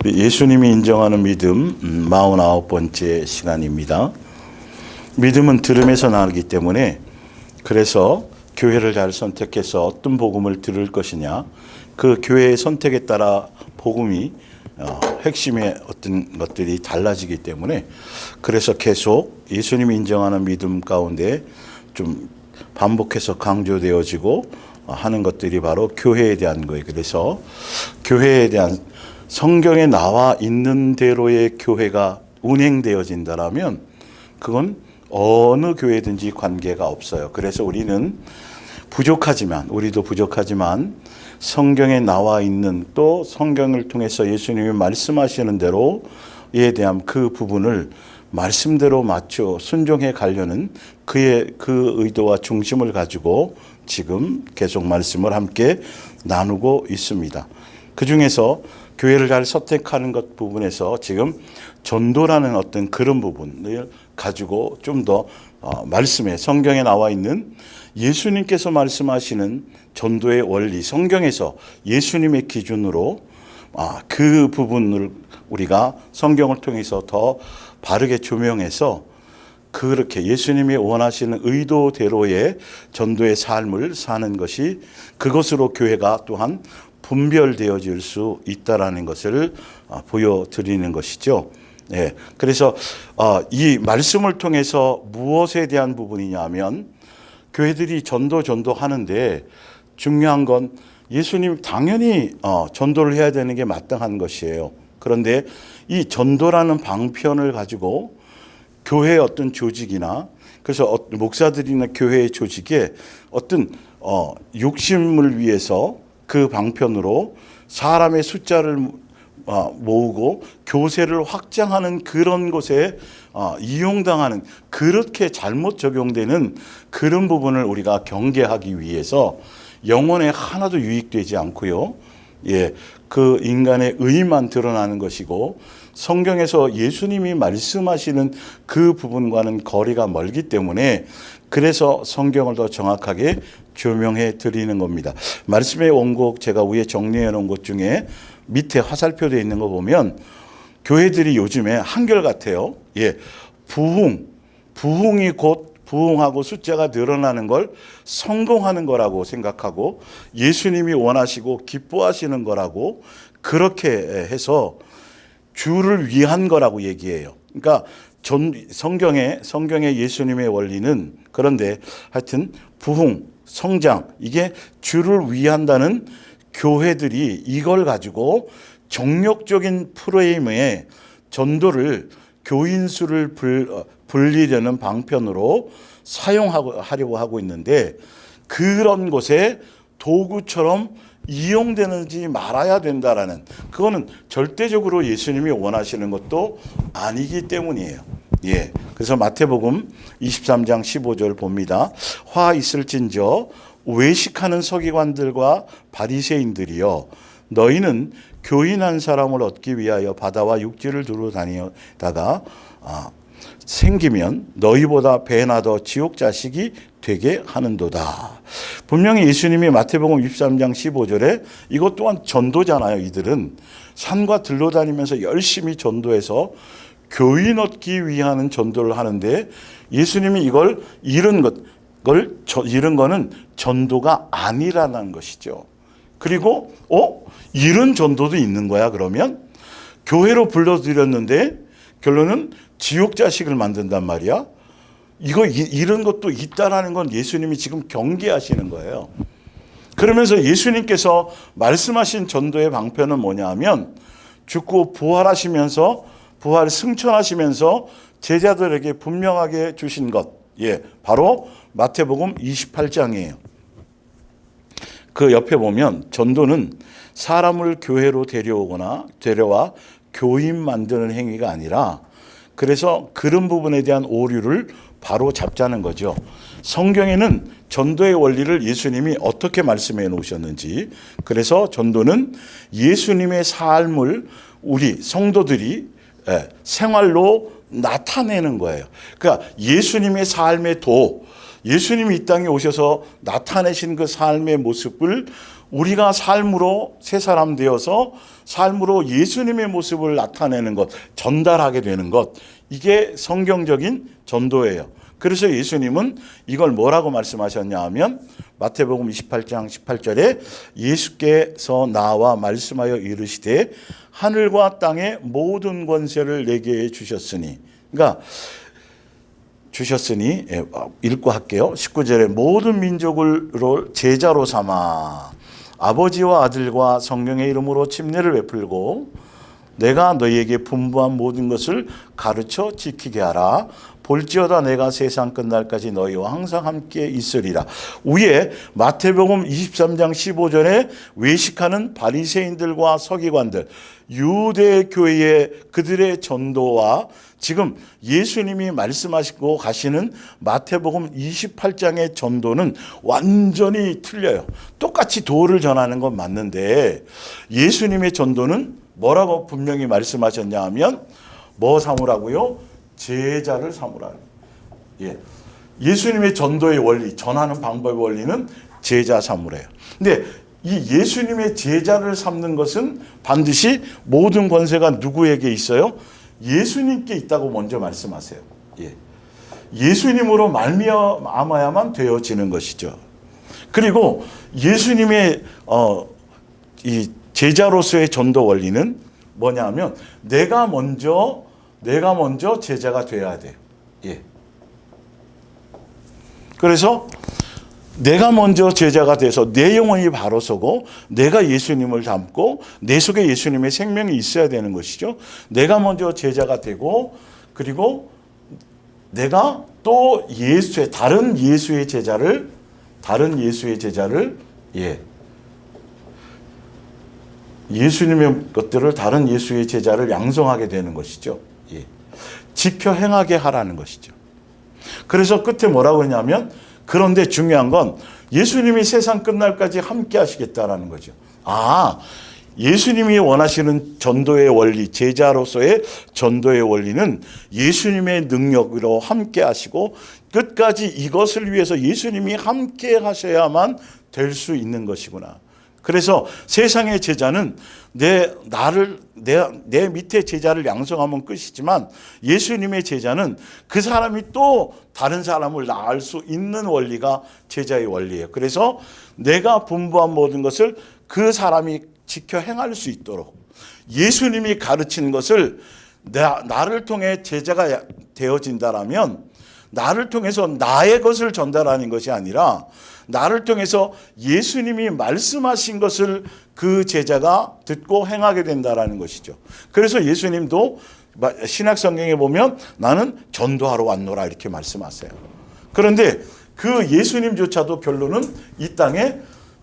예수님이 인정하는 믿음 49번째 시간입니다. 믿음은 들음에서 나오기 때문에 그래서 교회를 잘 선택해서 어떤 복음을 들을 것이냐, 그 교회의 선택에 따라 복음이 핵심의 어떤 것들이 달라지기 때문에 그래서 계속 예수님이 인정하는 믿음 가운데 좀 반복해서 강조되어지고 하는 것들이 바로 교회에 대한 거예요. 그래서 교회에 대한 성경에 나와 있는 대로의 교회가 운행되어진다라면 그건 어느 교회든지 관계가 없어요. 그래서 우리도 부족하지만 성경에 나와 있는 또 성경을 통해서 예수님이 말씀하시는 대로에 대한 그 부분을 말씀대로 맞춰 순종해 가려는 그의 그 의도와 중심을 가지고 지금 계속 말씀을 함께 나누고 있습니다. 그 중에서 교회를 잘 선택하는 것 부분에서 지금 전도라는 어떤 그런 부분을 가지고 좀 더 말씀에 성경에 나와 있는 예수님께서 말씀하시는 전도의 원리, 성경에서 예수님의 기준으로 그 부분을 우리가 성경을 통해서 더 바르게 조명해서 그렇게 예수님이 원하시는 의도대로의 전도의 삶을 사는 것이 그것으로 교회가 또한 분별되어질 수 있다라는 것을 보여드리는 것이죠. 네. 그래서 이 말씀을 통해서 무엇에 대한 부분이냐 하면 교회들이 전도하는데 중요한 건 예수님 당연히 전도를 해야 되는 게 마땅한 것이에요. 그런데 이 전도라는 방편을 가지고 교회의 어떤 조직이나 그래서 목사들이나 교회의 조직에 어떤 욕심을 위해서 그 방편으로 사람의 숫자를 모으고 교세를 확장하는 그런 곳에 이용당하는 그렇게 잘못 적용되는 그런 부분을 우리가 경계하기 위해서 영혼에 하나도 유익되지 않고요. 그 인간의 의만 드러나는 것이고 성경에서 예수님이 말씀하시는 그 부분과는 거리가 멀기 때문에 그래서 성경을 더 정확하게 조명해 드리는 겁니다. 말씀의 원곡 제가 위에 정리해 놓은 것 중에 밑에 화살표되어 있는 거 보면 교회들이 요즘에 한결같아요. 부흥이 곧 부흥하고 숫자가 늘어나는 걸 성공하는 거라고 생각하고 예수님이 원하시고 기뻐하시는 거라고 그렇게 해서 주를 위한 거라고 얘기해요. 그러니까 성경의 예수님의 원리는 그런데 하여튼 부흥, 성장 이게 주를 위한다는 교회들이 이걸 가지고 정욕적인 프레임에 전도를 교인 수를 불리려는 방편으로 사용하려고 하고 있는데 그런 곳에 도구처럼 이용되는지 말아야 된다라는 그거는 절대적으로 예수님이 원하시는 것도 아니기 때문이에요. 그래서 마태복음 23장 15절 봅니다. 화 있을진저 외식하는 서기관들과 바리새인들이여 너희는 교인 한 사람을 얻기 위하여 바다와 육지를 두루 다니다가 생기면 너희보다 배나 더 지옥 자식이 되게 하는도다. 분명히 예수님이 마태복음 23장 15절에 이것 또한 전도잖아요. 이들은 산과 들로 다니면서 열심히 전도해서 교인 얻기 위한 전도를 하는데 예수님이 이런 거는 전도가 아니라는 것이죠. 그리고 이런 전도도 있는 거야. 그러면 교회로 불러들였는데 결론은 지옥 자식을 만든단 말이야. 이런 것도 있다라는 건 예수님이 지금 경계하시는 거예요. 그러면서 예수님께서 말씀하신 전도의 방편은 뭐냐 하면 죽고 부활하시면서 부활 승천하시면서 제자들에게 분명하게 주신 것. 바로 마태복음 28장이에요. 그 옆에 보면 전도는 사람을 교회로 데려와 교인 만드는 행위가 아니라 그래서 그런 부분에 대한 오류를 바로 잡자는 거죠. 성경에는 전도의 원리를 예수님이 어떻게 말씀해 놓으셨는지 그래서 전도는 예수님의 삶을 우리 성도들이 생활로 나타내는 거예요. 그러니까 예수님의 삶의 예수님이 이 땅에 오셔서 나타내신 그 삶의 모습을 우리가 삶으로 새 사람 되어서 삶으로 예수님의 모습을 나타내는 것, 전달하게 되는 것, 이게 성경적인 전도예요. 그래서 예수님은 이걸 뭐라고 말씀하셨냐 하면 마태복음 28장 18절에 예수께서 나와 말씀하여 이르시되 하늘과 땅의 모든 권세를 내게 주셨으니, 그러니까 주셨으니, 읽고 할게요. 19절에 모든 민족을 제자로 삼아 아버지와 아들과 성령의 이름으로 침례를 베풀고 내가 너희에게 분부한 모든 것을 가르쳐 지키게 하라. 볼지어다 내가 세상 끝날까지 너희와 항상 함께 있으리라. 위에 마태복음 23장 15절에 외식하는 바리새인들과 서기관들, 유대 교회의 그들의 전도와 지금 예수님이 말씀하시고 가시는 마태복음 28장의 전도는 완전히 틀려요. 똑같이 도를 전하는 건 맞는데 예수님의 전도는 뭐라고 분명히 말씀하셨냐 하면 뭐 삼으라고요? 제자를 삼으라. 예. 예수님의 전도의 원리, 전하는 방법의 원리는 제자 삼으래요. 근데 이 예수님의 제자를 삼는 것은 반드시 모든 권세가 누구에게 있어요? 예수님께 있다고 먼저 말씀하세요. 예. 예수님으로 말미암아야만 되어지는 것이죠. 그리고 예수님의 이 제자로서의 전도 원리는 뭐냐면 내가 먼저 제자가 되어야 돼요. 예. 그래서 내가 먼저 제자가 돼서 내 영혼이 바로 서고 내가 예수님을 닮고 내 속에 예수님의 생명이 있어야 되는 것이죠. 내가 먼저 제자가 되고 그리고 내가 또 다른 예수의 제자를 예. 예수님의 것들을 다른 예수의 제자를 양성하게 되는 것이죠. 예. 지켜 행하게 하라는 것이죠. 그래서 끝에 뭐라고 했냐면 그런데 중요한 건 예수님이 세상 끝날까지 함께 하시겠다라는 거죠. 예수님이 원하시는 전도의 원리, 제자로서의 전도의 원리는 예수님의 능력으로 함께 하시고 끝까지 이것을 위해서 예수님이 함께 하셔야만 될 수 있는 것이구나. 그래서 세상의 제자는 내 밑에 제자를 양성하면 끝이지만 예수님의 제자는 그 사람이 또 다른 사람을 낳을 수 있는 원리가 제자의 원리예요. 그래서 내가 분부한 모든 것을 그 사람이 지켜 행할 수 있도록 예수님이 가르치는 것을 나를 통해 제자가 되어진다라면 나를 통해서 나의 것을 전달하는 것이 아니라 나를 통해서 예수님이 말씀하신 것을 그 제자가 듣고 행하게 된다라는 것이죠. 그래서 예수님도 신약 성경에 보면 나는 전도하러 왔노라 이렇게 말씀하세요. 그런데 그 예수님조차도 결론은 이 땅에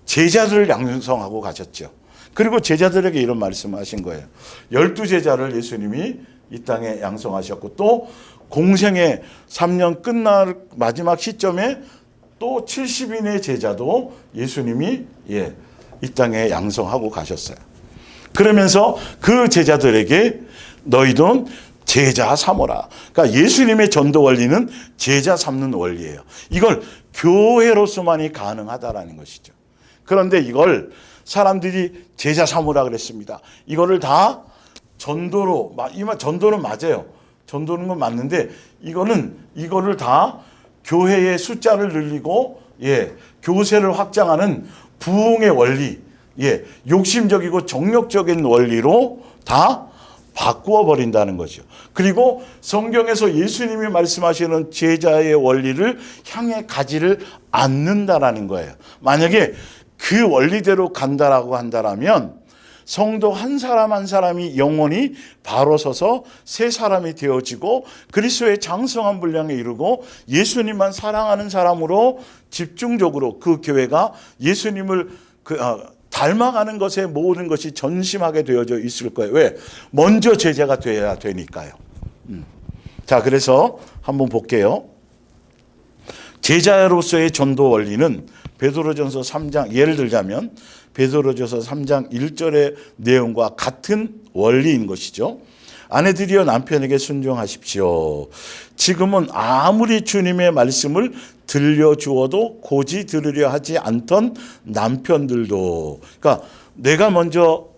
제자들을 양성하고 가셨죠. 그리고 제자들에게 이런 말씀하신 거예요. 12제자를 예수님이 이 땅에 양성하셨고 또 공생의 3년 끝날 마지막 시점에 또 70인의 제자도 예수님이 이 땅에 양성하고 가셨어요. 그러면서 그 제자들에게 너희도 제자 삼어라. 그러니까 예수님의 전도 원리는 제자 삼는 원리예요. 이걸 교회로서만이 가능하다라는 것이죠. 그런데 이걸 사람들이 제자 삼으라 그랬습니다. 이거를 다 전도로, 전도는 맞아요. 전도는 건 맞는데 이거를 다 교회의 숫자를 늘리고 교세를 확장하는 부흥의 원리, 욕심적이고 정욕적인 원리로 다 바꾸어 버린다는 거죠. 그리고 성경에서 예수님이 말씀하시는 제자의 원리를 향해 가지를 않는다라는 거예요. 만약에 그 원리대로 간다라고 한다라면 성도 한 사람 한 사람이 영원히 바로 서서 새 사람이 되어지고 그리스도의 장성한 분량에 이르고 예수님만 사랑하는 사람으로 집중적으로 그 교회가 예수님을 닮아가는 것에 모든 것이 전심하게 되어져 있을 거예요. 왜? 먼저 제자가 되어야 되니까요. 자, 그래서 한번 볼게요. 제자로서의 전도 원리는 베드로전서 3장, 예를 들자면 베드로전서 3장 1절의 내용과 같은 원리인 것이죠. 아내들이여 남편에게 순종하십시오. 지금은 아무리 주님의 말씀을 들려주어도 고지 들으려 하지 않던 남편들도, 그러니까 내가 먼저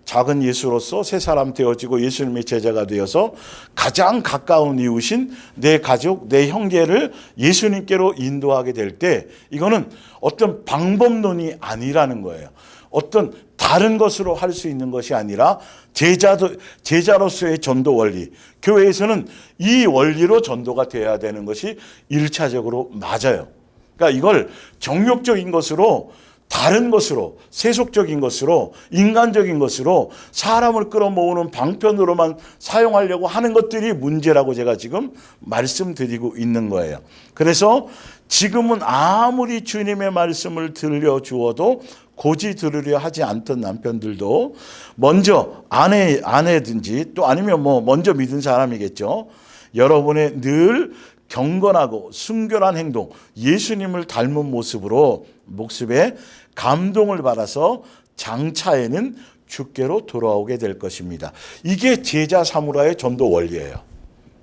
작은 예수로서 새 사람 되어지고 예수님의 제자가 되어서 가장 가까운 이웃인 내 가족, 내 형제를 예수님께로 인도하게 될 때 이거는 어떤 방법론이 아니라는 거예요. 어떤 다른 것으로 할 수 있는 것이 아니라 제자로서의 전도 원리. 교회에서는 이 원리로 전도가 돼야 되는 것이 1차적으로 맞아요. 그러니까 이걸 정욕적인 것으로, 다른 것으로, 세속적인 것으로, 인간적인 것으로 사람을 끌어모으는 방편으로만 사용하려고 하는 것들이 문제라고 제가 지금 말씀드리고 있는 거예요. 그래서 지금은 아무리 주님의 말씀을 들려주어도 고지 들으려 하지 않던 남편들도 먼저 아내든지 또 아니면 먼저 믿은 사람이겠죠. 여러분의 늘 경건하고 순결한 행동, 예수님을 닮은 모습으로 목습에 감동을 받아서 장차에는 주께로 돌아오게 될 것입니다. 이게 제자 사무라의 전도 원리예요.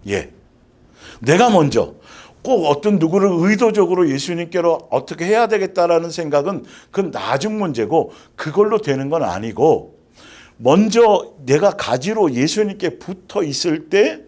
예. 내가 먼저 꼭 어떤 누구를 의도적으로 예수님께로 어떻게 해야 되겠다라는 생각은 그건 나중 문제고 그걸로 되는 건 아니고 먼저 내가 가지로 예수님께 붙어 있을 때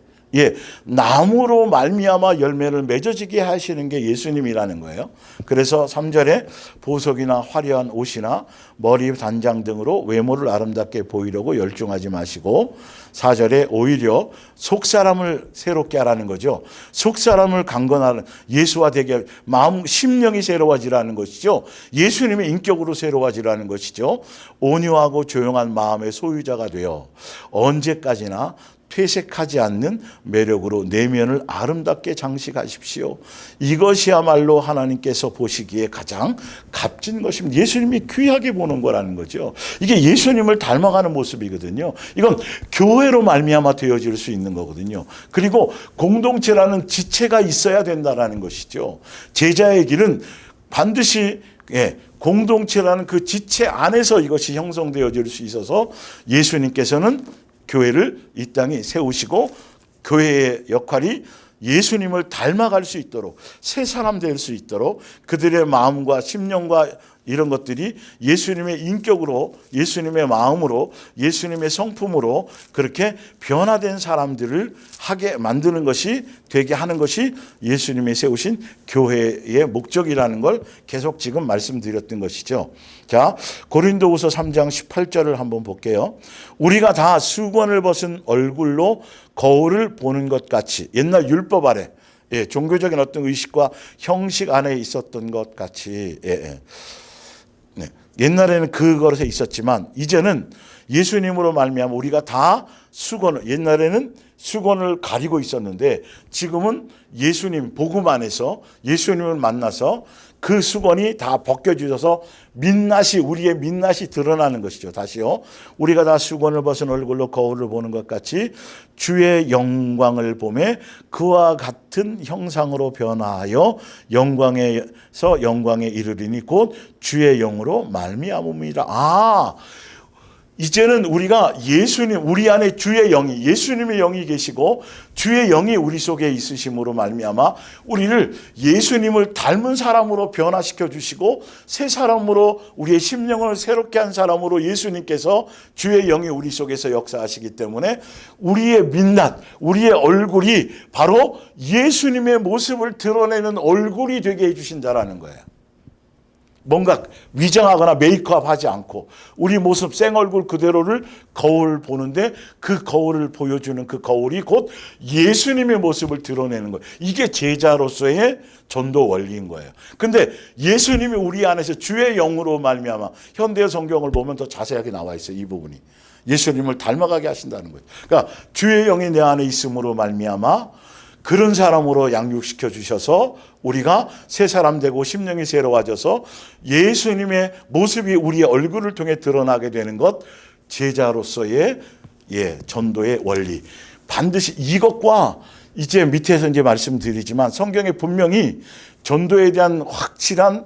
나무로 말미암아 열매를 맺어지게 하시는 게 예수님이라는 거예요. 그래서 3절에 보석이나 화려한 옷이나 머리 단장 등으로 외모를 아름답게 보이려고 열중하지 마시고 4절에 오히려 속사람을 새롭게 하라는 거죠. 속사람을 강건하는 예수와 되게 마음 심령이 새로워지라는 것이죠. 예수님의 인격으로 새로워지라는 것이죠. 온유하고 조용한 마음의 소유자가 되어 언제까지나 퇴색하지 않는 매력으로 내면을 아름답게 장식하십시오. 이것이야말로 하나님께서 보시기에 가장 값진 것입니다. 예수님이 귀하게 보는 거라는 거죠. 이게 예수님을 닮아가는 모습이거든요. 이건 교회로 말미암아 되어질 수 있는 거거든요. 그리고 공동체라는 지체가 있어야 된다는 것이죠. 제자의 길은 반드시 공동체라는 그 지체 안에서 이것이 형성되어질 수 있어서 예수님께서는 교회를 이 땅에 세우시고 교회의 역할이 예수님을 닮아갈 수 있도록 새 사람 될 수 있도록 그들의 마음과 심령과 이런 것들이 예수님의 인격으로 예수님의 마음으로 예수님의 성품으로 그렇게 변화된 사람들을 하게 만드는 것이 되게 하는 것이 예수님이 세우신 교회의 목적이라는 걸 계속 지금 말씀드렸던 것이죠. 자, 고린도후서 3장 18절을 한번 볼게요. 우리가 다 수건을 벗은 얼굴로 거울을 보는 것 같이 옛날 율법 아래 종교적인 어떤 의식과 형식 안에 있었던 것 같이 옛날에는 그것에 있었지만 이제는 예수님으로 말미암아 우리가 다 수건을 옛날에는 수건을 가리고 있었는데 지금은 예수님 복음 안에서 예수님을 만나서 그 수건이 다 벗겨주셔서 민낯이 우리의 민낯이 드러나는 것이죠. 다시요. 우리가 다 수건을 벗은 얼굴로 거울을 보는 것 같이 주의 영광을 보매 그와 같은 형상으로 변화하여 영광에서 영광에 이르리니 곧 주의 영으로 말미암음이라. 이제는 우리가 예수님 우리 안에 주의 영이 예수님의 영이 계시고 주의 영이 우리 속에 있으심으로 말미암아 우리를 예수님을 닮은 사람으로 변화시켜 주시고 새 사람으로 우리의 심령을 새롭게 한 사람으로 예수님께서 주의 영이 우리 속에서 역사하시기 때문에 우리의 민낯 우리의 얼굴이 바로 예수님의 모습을 드러내는 얼굴이 되게 해주신다라는 거예요. 뭔가 위장하거나 메이크업 하지 않고 우리 모습 생얼굴 그대로를 거울 보는데 그 거울을 보여주는 그 거울이 곧 예수님의 모습을 드러내는 거예요. 이게 제자로서의 전도 원리인 거예요. 근데 예수님이 우리 안에서 주의 영으로 말미암아 현대 성경을 보면 더 자세하게 나와 있어요. 이 부분이. 예수님을 닮아가게 하신다는 거예요. 그러니까 주의 영이 내 안에 있음으로 말미암아 그런 사람으로 양육시켜 주셔서 우리가 새 사람 되고 심령이 새로워져서 예수님의 모습이 우리의 얼굴을 통해 드러나게 되는 것 제자로서의 전도의 원리. 반드시 이것과 이제 밑에서 이제 말씀드리지만 성경에 분명히 전도에 대한 확실한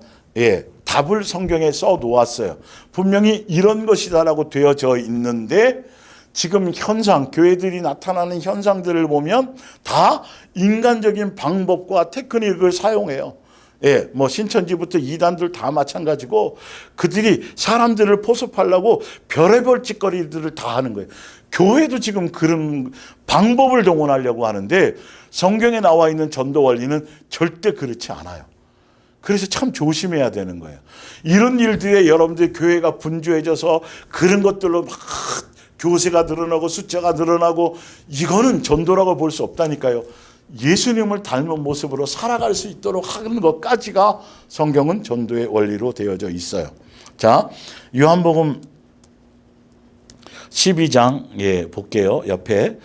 답을 성경에 써 놓았어요. 분명히 이런 것이다라고 되어져 있는데 지금 현상, 교회들이 나타나는 현상들을 보면 다 인간적인 방법과 테크닉을 사용해요. 예, 뭐 신천지부터 이단들 다 마찬가지고 그들이 사람들을 포섭하려고 별의별 짓거리들을 다 하는 거예요. 교회도 지금 그런 방법을 동원하려고 하는데 성경에 나와 있는 전도 원리는 절대 그렇지 않아요. 그래서 참 조심해야 되는 거예요. 이런 일들에 여러분들 교회가 분주해져서 그런 것들로 막 교세가 늘어나고 숫자가 늘어나고 이거는 전도라고 볼 수 없다니까요. 예수님을 닮은 모습으로 살아갈 수 있도록 하는 것까지가 성경은 전도의 원리로 되어져 있어요. 자, 요한복음 12장 볼게요. 옆에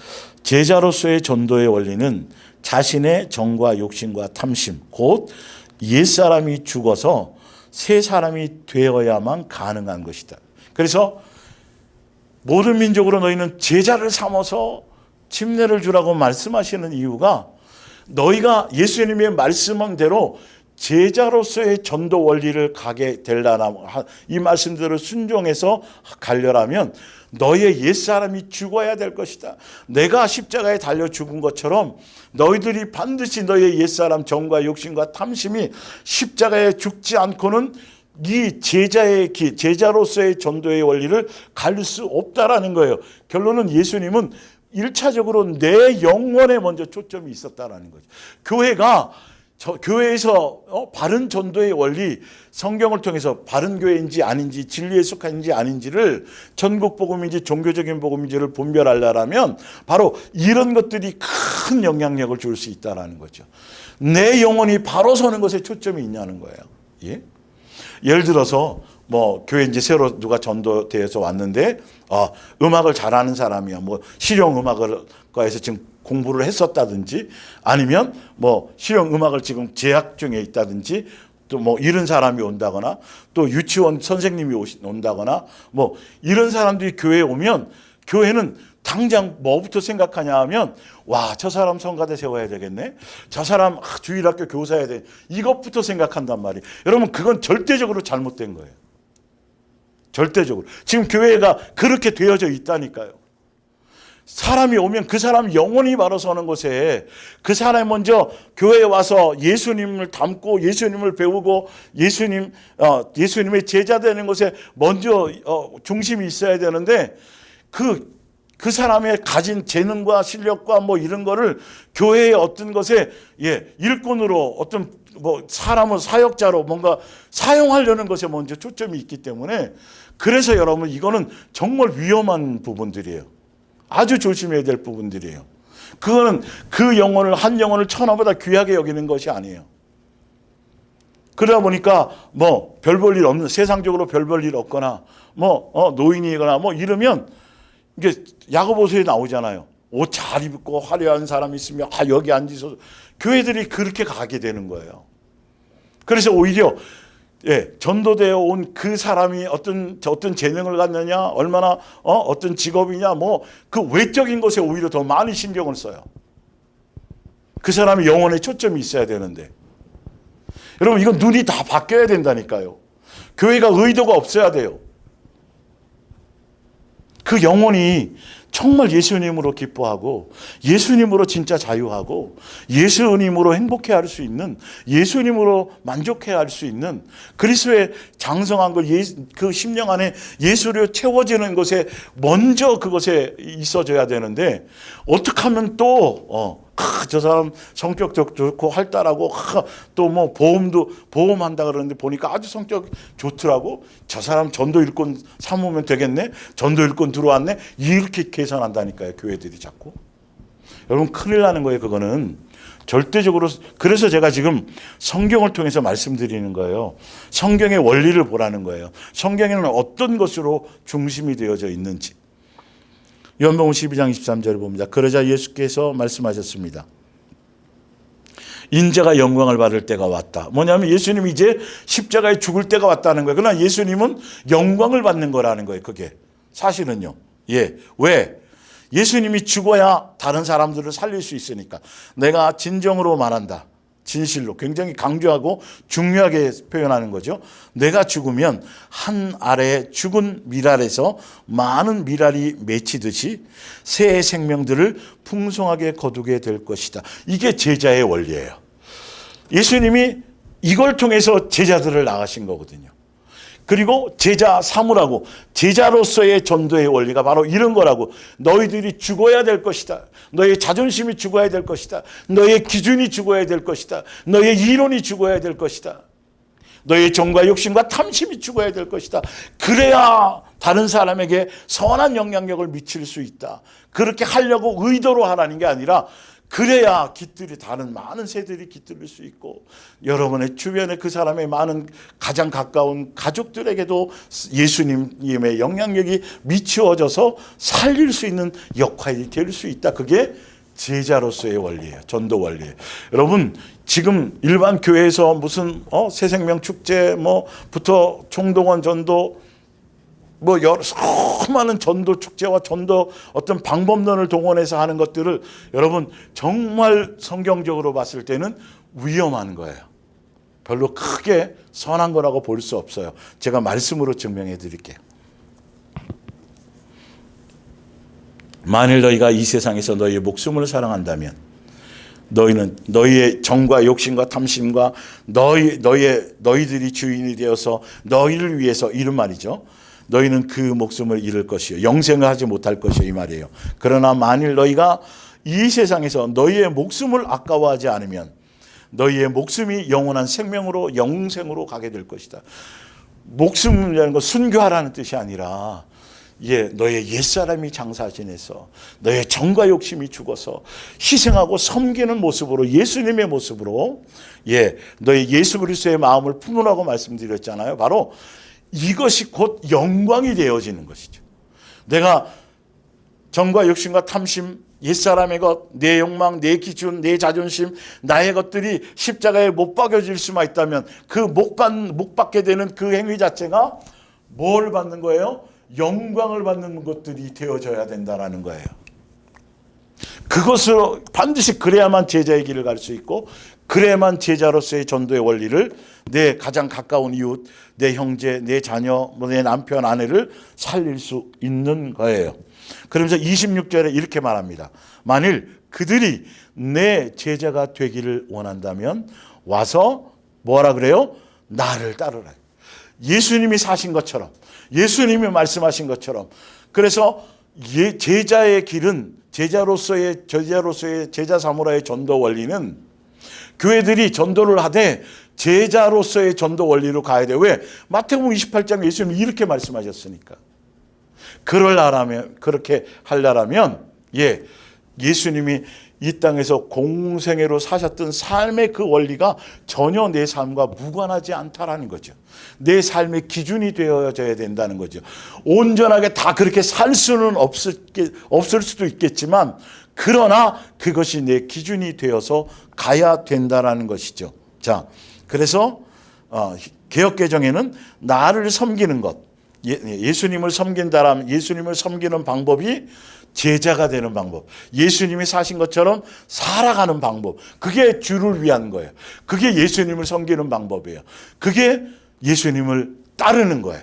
제자로서의 전도의 원리는 자신의 정과 욕심과 탐심 곧 옛사람이 죽어서 새 사람이 되어야만 가능한 것이다. 그래서 모든 민족으로 너희는 제자를 삼아서 침례를 주라고 말씀하시는 이유가 너희가 예수님의 말씀한 대로 제자로서의 전도 원리를 가게 되려면 이 말씀들을 순종해서 가려면 너희의 옛사람이 죽어야 될 것이다. 내가 십자가에 달려 죽은 것처럼 너희들이 반드시 너희의 옛사람 정과 욕심과 탐심이 십자가에 죽지 않고는 이 제자로서의 전도의 원리를 갈 수 없다라는 거예요. 결론은 예수님은 1차적으로 내 영혼에 먼저 초점이 있었다라는 거죠. 교회에서 바른 전도의 원리, 성경을 통해서 바른 교회인지 아닌지, 진리에 속한지 아닌지를 전국 복음인지 종교적인 복음인지를 분별하려면 바로 이런 것들이 큰 영향력을 줄 수 있다라는 거죠. 내 영혼이 바로 서는 것에 초점이 있냐는 거예요. 예? 예를 들어서 뭐 교회 이제 새로 누가 전도대에서 왔는데 음악을 잘하는 사람이야. 뭐 실용 음악과에서 지금 공부를 했었다든지 아니면 뭐 실용 음악을 지금 재학 중에 있다든지 또 뭐 이런 사람이 온다거나 또 유치원 선생님이 온다거나 뭐 이런 사람들이 교회에 오면 교회는 당장 뭐부터 생각하냐 하면 와, 저 사람 성가대 세워야 되겠네. 저 사람 주일학교 교사해야 돼. 이것부터 생각한단 말이에요. 여러분 그건 절대적으로 잘못된 거예요. 절대적으로. 지금 교회가 그렇게 되어져 있다니까요. 사람이 오면 그 사람 영혼이 바로 서는 곳에 그 사람이 먼저 교회에 와서 예수님을 닮고 예수님을 배우고 예수님의 제자 되는 곳에 먼저 중심이 있어야 되는데 그 사람의 가진 재능과 실력과 뭐 이런 거를 교회의 어떤 것에 일꾼으로 어떤 뭐 사람을 사역자로 뭔가 사용하려는 것에 먼저 초점이 있기 때문에 그래서 여러분 이거는 정말 위험한 부분들이에요. 아주 조심해야 될 부분들이에요. 그거는 그 영혼을 한 영혼을 천하보다 귀하게 여기는 것이 아니에요. 그러다 보니까 뭐 별 볼 일 없는 세상적으로 별 볼 일 없거나 뭐 노인이거나 뭐 이러면 이게 야고보서에 나오잖아요. 옷 잘 입고 화려한 사람이 있으면 여기 앉아서 교회들이 그렇게 가게 되는 거예요. 그래서 오히려 전도되어 온 그 사람이 어떤 재능을 갖느냐, 얼마나 어떤 직업이냐, 뭐 그 외적인 것에 오히려 더 많이 신경을 써요. 그 사람이 영혼에 초점이 있어야 되는데, 여러분 이건 눈이 다 바뀌어야 된다니까요. 교회가 의도가 없어야 돼요. 그 영혼이 정말 예수님으로 기뻐하고 예수님으로 진짜 자유하고 예수님으로 행복해할 수 있는 예수님으로 만족해할 수 있는 그리스도의 장성한 그 심령 안에 예수로 채워지는 것에 먼저 그것에 있어져야 되는데 어떻게 하면 또 저 사람 성격도 좋고 활달하고 또 뭐 보험한다 그러는데 보니까 아주 성격 좋더라고. 저 사람 전도 일꾼 삼으면 되겠네. 전도 일꾼 들어왔네. 이렇게 계산한다니까요. 교회들이 자꾸. 여러분 큰일 나는 거예요. 그거는. 절대적으로. 그래서 제가 지금 성경을 통해서 말씀드리는 거예요. 성경의 원리를 보라는 거예요. 성경에는 어떤 것으로 중심이 되어져 있는지. 요한복음 12장 23절을 봅니다. 그러자 예수께서 말씀하셨습니다. 인자가 영광을 받을 때가 왔다. 뭐냐면 예수님이 이제 십자가에 죽을 때가 왔다는 거예요. 그러나 예수님은 영광을 받는 거라는 거예요. 그게 사실은요. 왜? 예수님이 죽어야 다른 사람들을 살릴 수 있으니까. 내가 진정으로 말한다. 진실로 굉장히 강조하고 중요하게 표현하는 거죠. 내가 죽으면 한 알에 죽은 밀알에서 많은 밀알이 맺히듯이 새 생명들을 풍성하게 거두게 될 것이다. 이게 제자의 원리예요. 예수님이 이걸 통해서 제자들을 나가신 거거든요. 그리고 제자 삼으라고, 제자로서의 전도의 원리가 바로 이런 거라고. 너희들이 죽어야 될 것이다. 너의 자존심이 죽어야 될 것이다. 너의 기준이 죽어야 될 것이다. 너의 이론이 죽어야 될 것이다. 너의 정과 욕심과 탐심이 죽어야 될 것이다. 그래야 다른 사람에게 선한 영향력을 미칠 수 있다. 그렇게 하려고 의도로 하라는 게 아니라, 그래야 깃들이, 다른 많은 새들이 깃들일 수 있고, 여러분의 주변에 그 사람의 많은 가장 가까운 가족들에게도 예수님의 영향력이 미치어져서 살릴 수 있는 역할이 될 수 있다. 그게 제자로서의 원리예요. 전도 원리예요. 여러분, 지금 일반 교회에서 무슨 새생명 축제 부터 총동원 전도, 여러 수많은 전도 축제와 전도 어떤 방법론을 동원해서 하는 것들을 여러분 정말 성경적으로 봤을 때는 위험한 거예요. 별로 크게 선한 거라고 볼 수 없어요. 제가 말씀으로 증명해 드릴게요. 만일 너희가 이 세상에서 너희의 목숨을 사랑한다면, 너희는 너희의 정과 욕심과 탐심과 너희들이 주인이 되어서 너희를 위해서, 이런 말이죠. 너희는 그 목숨을 잃을 것이요, 영생을 하지 못할 것이요, 이 말이에요. 그러나 만일 너희가 이 세상에서 너희의 목숨을 아까워하지 않으면 너희의 목숨이 영원한 생명으로, 영생으로 가게 될 것이다. 목숨이라는 건 순교하라는 뜻이 아니라, 너의 옛사람이 장사 지내서 너의 정과 욕심이 죽어서 희생하고 섬기는 모습으로, 예수님의 모습으로, 너의 예수 그리스도의 마음을 품으라고 말씀드렸잖아요. 바로 이것이 곧 영광이 되어지는 것이죠. 내가 정과 욕심과 탐심, 옛사람의 것, 내 욕망, 내 기준, 내 자존심, 나의 것들이 십자가에 못 박여질 수만 있다면, 그 못 박게 되는 그 행위 자체가 뭘 받는 거예요? 영광을 받는 것들이 되어져야 된다는 거예요. 그것으로 반드시, 그래야만 제자의 길을 갈 수 있고, 그래야만 제자로서의 전도의 원리를, 내 가장 가까운 이웃, 내 형제, 내 자녀, 내 남편, 아내를 살릴 수 있는 거예요. 그러면서 26절에 이렇게 말합니다. 만일 그들이 내 제자가 되기를 원한다면 와서 뭐라 그래요? 나를 따르라. 예수님이 사신 것처럼, 예수님이 말씀하신 것처럼. 그래서 제자의 길은, 제자로서의 제자 사무라의 전도 원리는, 교회들이 전도를 하되 제자로서의 전도 원리로 가야 돼요. 왜? 마태복음 28장 예수님이 이렇게 말씀하셨으니까. 그렇게 하려면, 예수님이 이 땅에서 공생애로 사셨던 삶의 그 원리가 전혀 내 삶과 무관하지 않다라는 거죠. 내 삶의 기준이 되어져야 된다는 거죠. 온전하게 다 그렇게 살 수는 없을 수도 있겠지만, 그러나 그것이 내 기준이 되어서 가야 된다라는 것이죠. 자, 그래서 개역개정에는 나를 섬기는 것, 예수님을 섬긴다라면, 예수님을 섬기는 방법이 제자가 되는 방법, 예수님이 사신 것처럼 살아가는 방법, 그게 주를 위한 거예요. 그게 예수님을 섬기는 방법이에요. 그게 예수님을 따르는 거예요.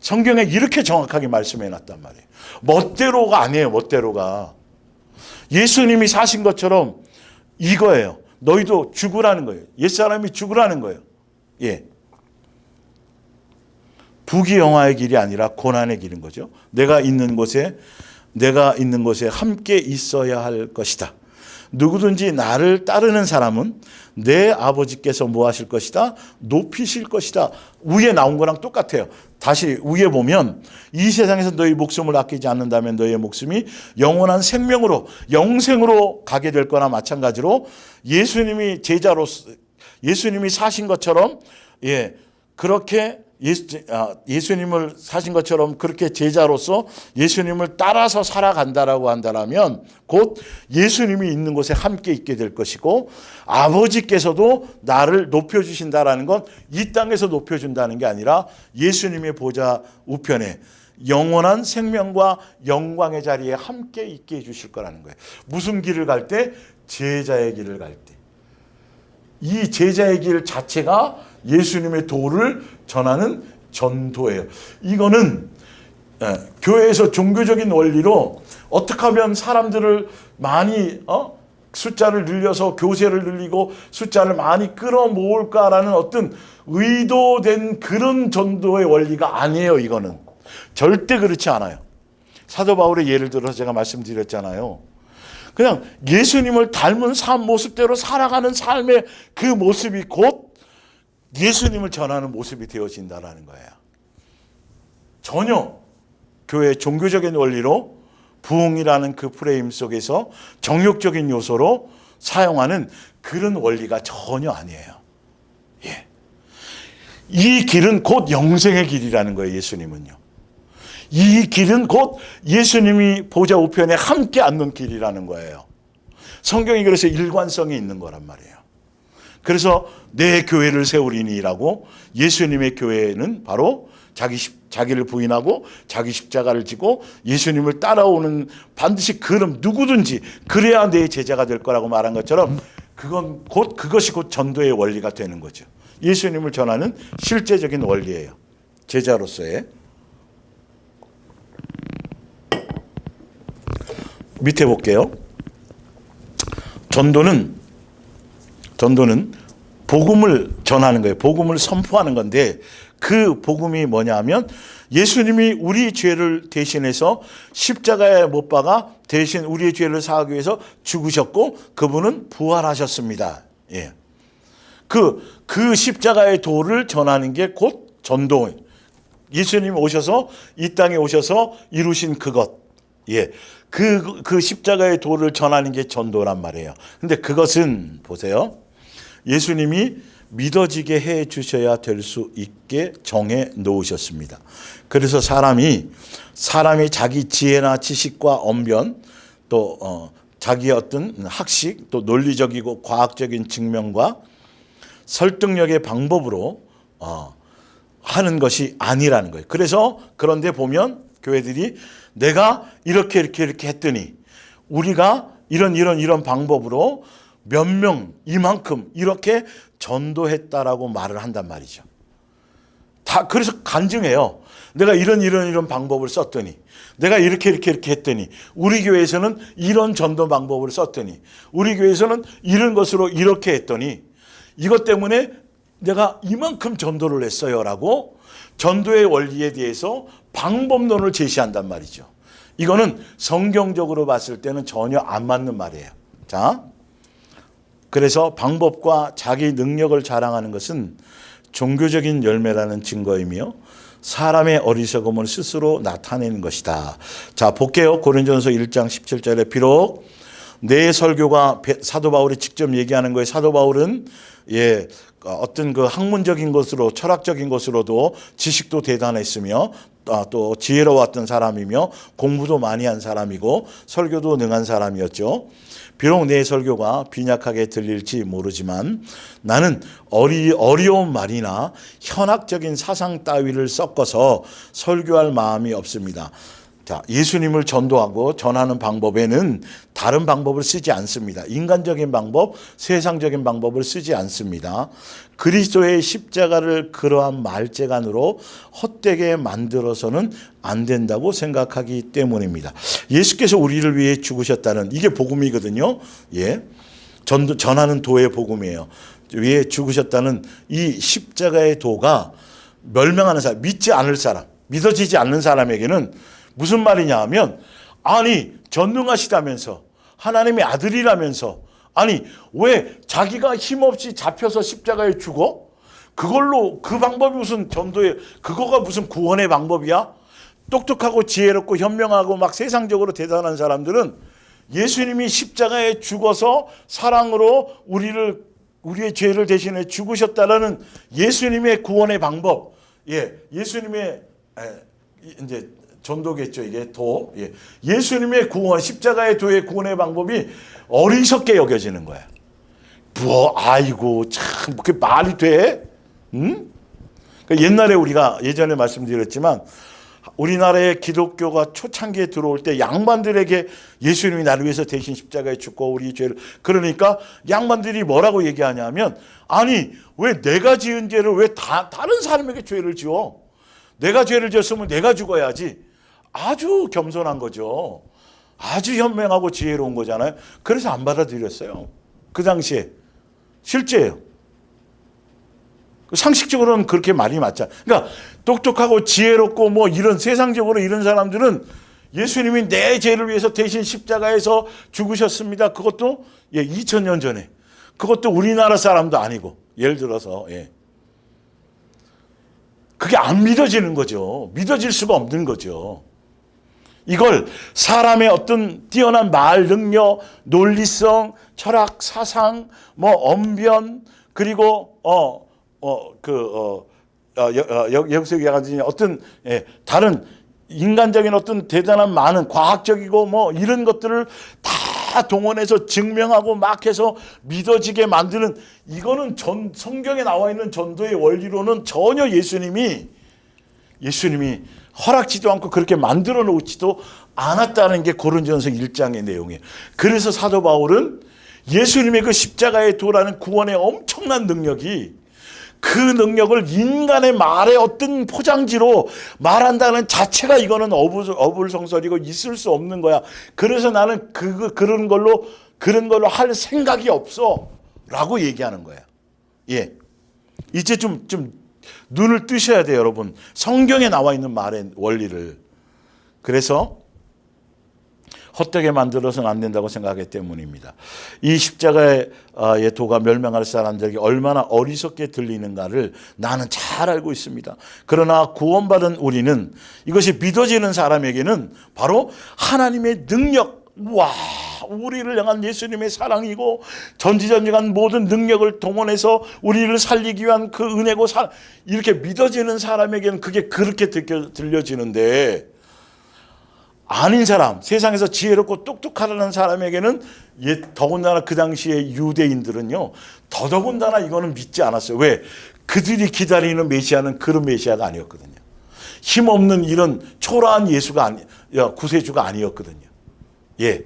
성경에 이렇게 정확하게 말씀해 놨단 말이에요. 멋대로가 아니에요. 멋대로가. 예수님이 사신 것처럼 이거예요. 너희도 죽으라는 거예요. 옛사람이 죽으라는 거예요. 부귀영화의 길이 아니라 고난의 길인 거죠. 내가 있는 곳에 함께 있어야 할 것이다. 누구든지 나를 따르는 사람은 내 아버지께서 뭐 하실 것이다? 높이실 것이다. 위에 나온 거랑 똑같아요. 다시 위에 보면, 이 세상에서 너희 목숨을 아끼지 않는다면 너희의 목숨이 영원한 생명으로, 영생으로 가게 될 거나 마찬가지로, 예수님이 사신 것처럼, 그렇게 예수님을 사신 것처럼 그렇게 제자로서 예수님을 따라서 살아간다라고 한다면, 곧 예수님이 있는 곳에 함께 있게 될 것이고, 아버지께서도 나를 높여주신다라는 건 이 땅에서 높여준다는 게 아니라 예수님의 보좌 우편에 영원한 생명과 영광의 자리에 함께 있게 해주실 거라는 거예요. 무슨 길을 갈 때? 제자의 길을 갈 때. 이 제자의 길 자체가 예수님의 도를 전하는 전도예요. 이거는 교회에서 종교적인 원리로 어떻게 하면 사람들을 많이 숫자를 늘려서 교세를 늘리고 숫자를 많이 끌어모을까라는 어떤 의도된 그런 전도의 원리가 아니에요. 이거는 절대 그렇지 않아요. 사도 바울의 예를 들어서 제가 말씀드렸잖아요. 그냥 예수님을 닮은 삶 모습대로 살아가는 삶의 그 모습이 곧 예수님을 전하는 모습이 되어진다는 거예요. 전혀 교회의 종교적인 원리로 부흥이라는 그 프레임 속에서 정욕적인 요소로 사용하는 그런 원리가 전혀 아니에요. 예. 이 길은 곧 영생의 길이라는 거예요. 예수님은요. 이 길은 곧 예수님이 보좌 우편에 함께 앉는 길이라는 거예요. 성경이 그래서 일관성이 있는 거란 말이에요. 그래서 내 교회를 세우리니라고 예수님의 교회는 바로 자기를 부인하고 자기 십자가를 지고 예수님을 따라오는 반드시 그럼 누구든지 그래야 내 제자가 될 거라고 말한 것처럼 그것이 곧 전도의 원리가 되는 거죠. 예수님을 전하는 실제적인 원리예요. 제자로서의. 밑에 볼게요. 전도는 복음을 전하는 거예요. 복음을 선포하는 건데 그 복음이 뭐냐 하면 예수님이 우리 죄를 대신해서 십자가에 못 박아 대신 우리의 죄를 사하기 위해서 죽으셨고 그분은 부활하셨습니다. 예. 그 십자가의 도를 전하는 게 곧 전도. 예수님이 오셔서 이 땅에 오셔서 이루신 그것. 예. 그 십자가의 도를 전하는 게 전도란 말이에요. 근데 그것은 보세요. 예수님이 믿어지게 해 주셔야 될 수 있게 정해 놓으셨습니다. 그래서 사람이 자기 지혜나 지식과 언변 또 자기의 어떤 학식 또 논리적이고 과학적인 증명과 설득력의 방법으로 하는 것이 아니라는 거예요. 그래서 그런데 보면 교회들이 내가 이렇게 했더니 우리가 이런 방법으로 몇 명 이만큼 이렇게 전도했다라고 말을 한단 말이죠. 다 그래서 간증해요. 내가 이런 방법을 썼더니 내가 이렇게 했더니 우리 교회에서는 이런 전도 방법을 썼더니 우리 교회에서는 이런 것으로 이렇게 했더니 이것 때문에 내가 이만큼 전도를 했어요라고 전도의 원리에 대해서 방법론을 제시한단 말이죠. 이거는 성경적으로 봤을 때는 전혀 안 맞는 말이에요. 자, 그래서 방법과 자기 능력을 자랑하는 것은 종교적인 열매라는 증거이며 사람의 어리석음을 스스로 나타내는 것이다. 자, 볼게요. 고린도전서 1장 17절에 비록 내 설교가 사도 바울이 직접 얘기하는 거예요. 사도 바울은 어떤 그 학문적인 것으로 철학적인 것으로도 지식도 대단했으며 또 지혜로웠던 사람이며 공부도 많이 한 사람이고 설교도 능한 사람이었죠. 비록 내 설교가 빈약하게 들릴지 모르지만 나는 어려운 말이나 현학적인 사상 따위를 섞어서 설교할 마음이 없습니다. 자, 예수님을 전도하고 전하는 방법에는 다른 방법을 쓰지 않습니다. 인간적인 방법, 세상적인 방법을 쓰지 않습니다. 그리스도의 십자가를 그러한 말재간으로 헛되게 만들어서는 안 된다고 생각하기 때문입니다. 예수께서 우리를 위해 죽으셨다는 이게 복음이거든요. 예, 전하는 도의 복음이에요. 위해 죽으셨다는 이 십자가의 도가 멸명하는 사람, 믿지 않을 사람, 믿어지지 않는 사람에게는 무슨 말이냐 하면 아니 전능하시다면서 하나님의 아들이라면서 아니 왜 자기가 힘없이 잡혀서 십자가에 죽어? 그걸로 그 방법이 무슨 전도의 그거가 무슨 구원의 방법이야? 똑똑하고 지혜롭고 현명하고 막 세상적으로 대단한 사람들은 예수님이 십자가에 죽어서 사랑으로 우리의 죄를 대신해 죽으셨다라는 예수님의 구원의 방법, 예수님의 이제 전도겠죠, 이게 도. 예수님의 구원, 십자가의 도의 구원의 방법이 어리석게 여겨지는 거야. 아이고, 참, 그게 말이 돼? 응? 옛날에 우리가 예전에 말씀드렸지만, 우리나라의 기독교가 초창기에 들어올 때 양반들에게 예수님이 나를 위해서 대신 십자가에 죽고 우리 죄를, 그러니까 양반들이 뭐라고 얘기하냐면, 아니, 왜 내가 지은 죄를 왜 다른 사람에게 죄를 지어? 내가 죄를 지었으면 내가 죽어야지. 아주 겸손한 거죠. 아주 현명하고 지혜로운 거잖아요. 그래서 안 받아들였어요. 그 당시에. 실제예요. 상식적으로는 그렇게 말이 맞잖아요. 그러니까 똑똑하고 지혜롭고 뭐 이런 세상적으로 이런 사람들은 예수님이 내 죄를 위해서 대신 십자가에서 죽으셨습니다. 그것도 2000년 전에. 그것도 우리나라 사람도 아니고. 예를 들어서 그게 안 믿어지는 거죠. 믿어질 수가 없는 거죠. 이걸 사람의 어떤 뛰어난 말 능력, 논리성, 철학, 사상, 뭐 언변, 그리고 여기서 얘기하는 어떤 다른 인간적인 어떤 대단한 많은 과학적이고 뭐 이런 것들을 다 동원해서 증명하고 막 해서 믿어지게 만드는, 이거는 성경에 나와 있는 전도의 원리로는 전혀 예수님이 허락지도 않고 그렇게 만들어 놓지도 않았다는 게 고린도전서 1장의 내용이에요. 그래서 사도 바울은 예수님의 그 십자가의 도라는 구원의 엄청난 능력이, 그 능력을 인간의 말의 어떤 포장지로 말한다는 자체가 이거는 어불성설이고 있을 수 없는 거야. 그래서 나는 그런 걸로 할 생각이 없어 라고 얘기하는 거야. 예. 이제 좀 눈을 뜨셔야 돼요, 여러분. 성경에 나와 있는 말의 원리를. 그래서 헛되게 만들어서는 안 된다고 생각하기 때문입니다. 이 십자가의 도가 멸망할 사람들에게 얼마나 어리석게 들리는가를 나는 잘 알고 있습니다. 그러나 구원받은 우리는, 이것이 믿어지는 사람에게는 바로 하나님의 능력, 우리를 향한 예수님의 사랑이고 전지전능한 모든 능력을 동원해서 우리를 살리기 위한 그 은혜고, 이렇게 믿어지는 사람에게는 그게 그렇게 들려지는데, 아닌 사람, 세상에서 지혜롭고 똑똑하다는 사람에게는, 더군다나 그 당시에 유대인들은요, 더더군다나 이거는 믿지 않았어요. 왜? 그들이 기다리는 메시아는 그런 메시아가 아니었거든요. 힘없는 이런 초라한 구세주가 아니었거든요. 예.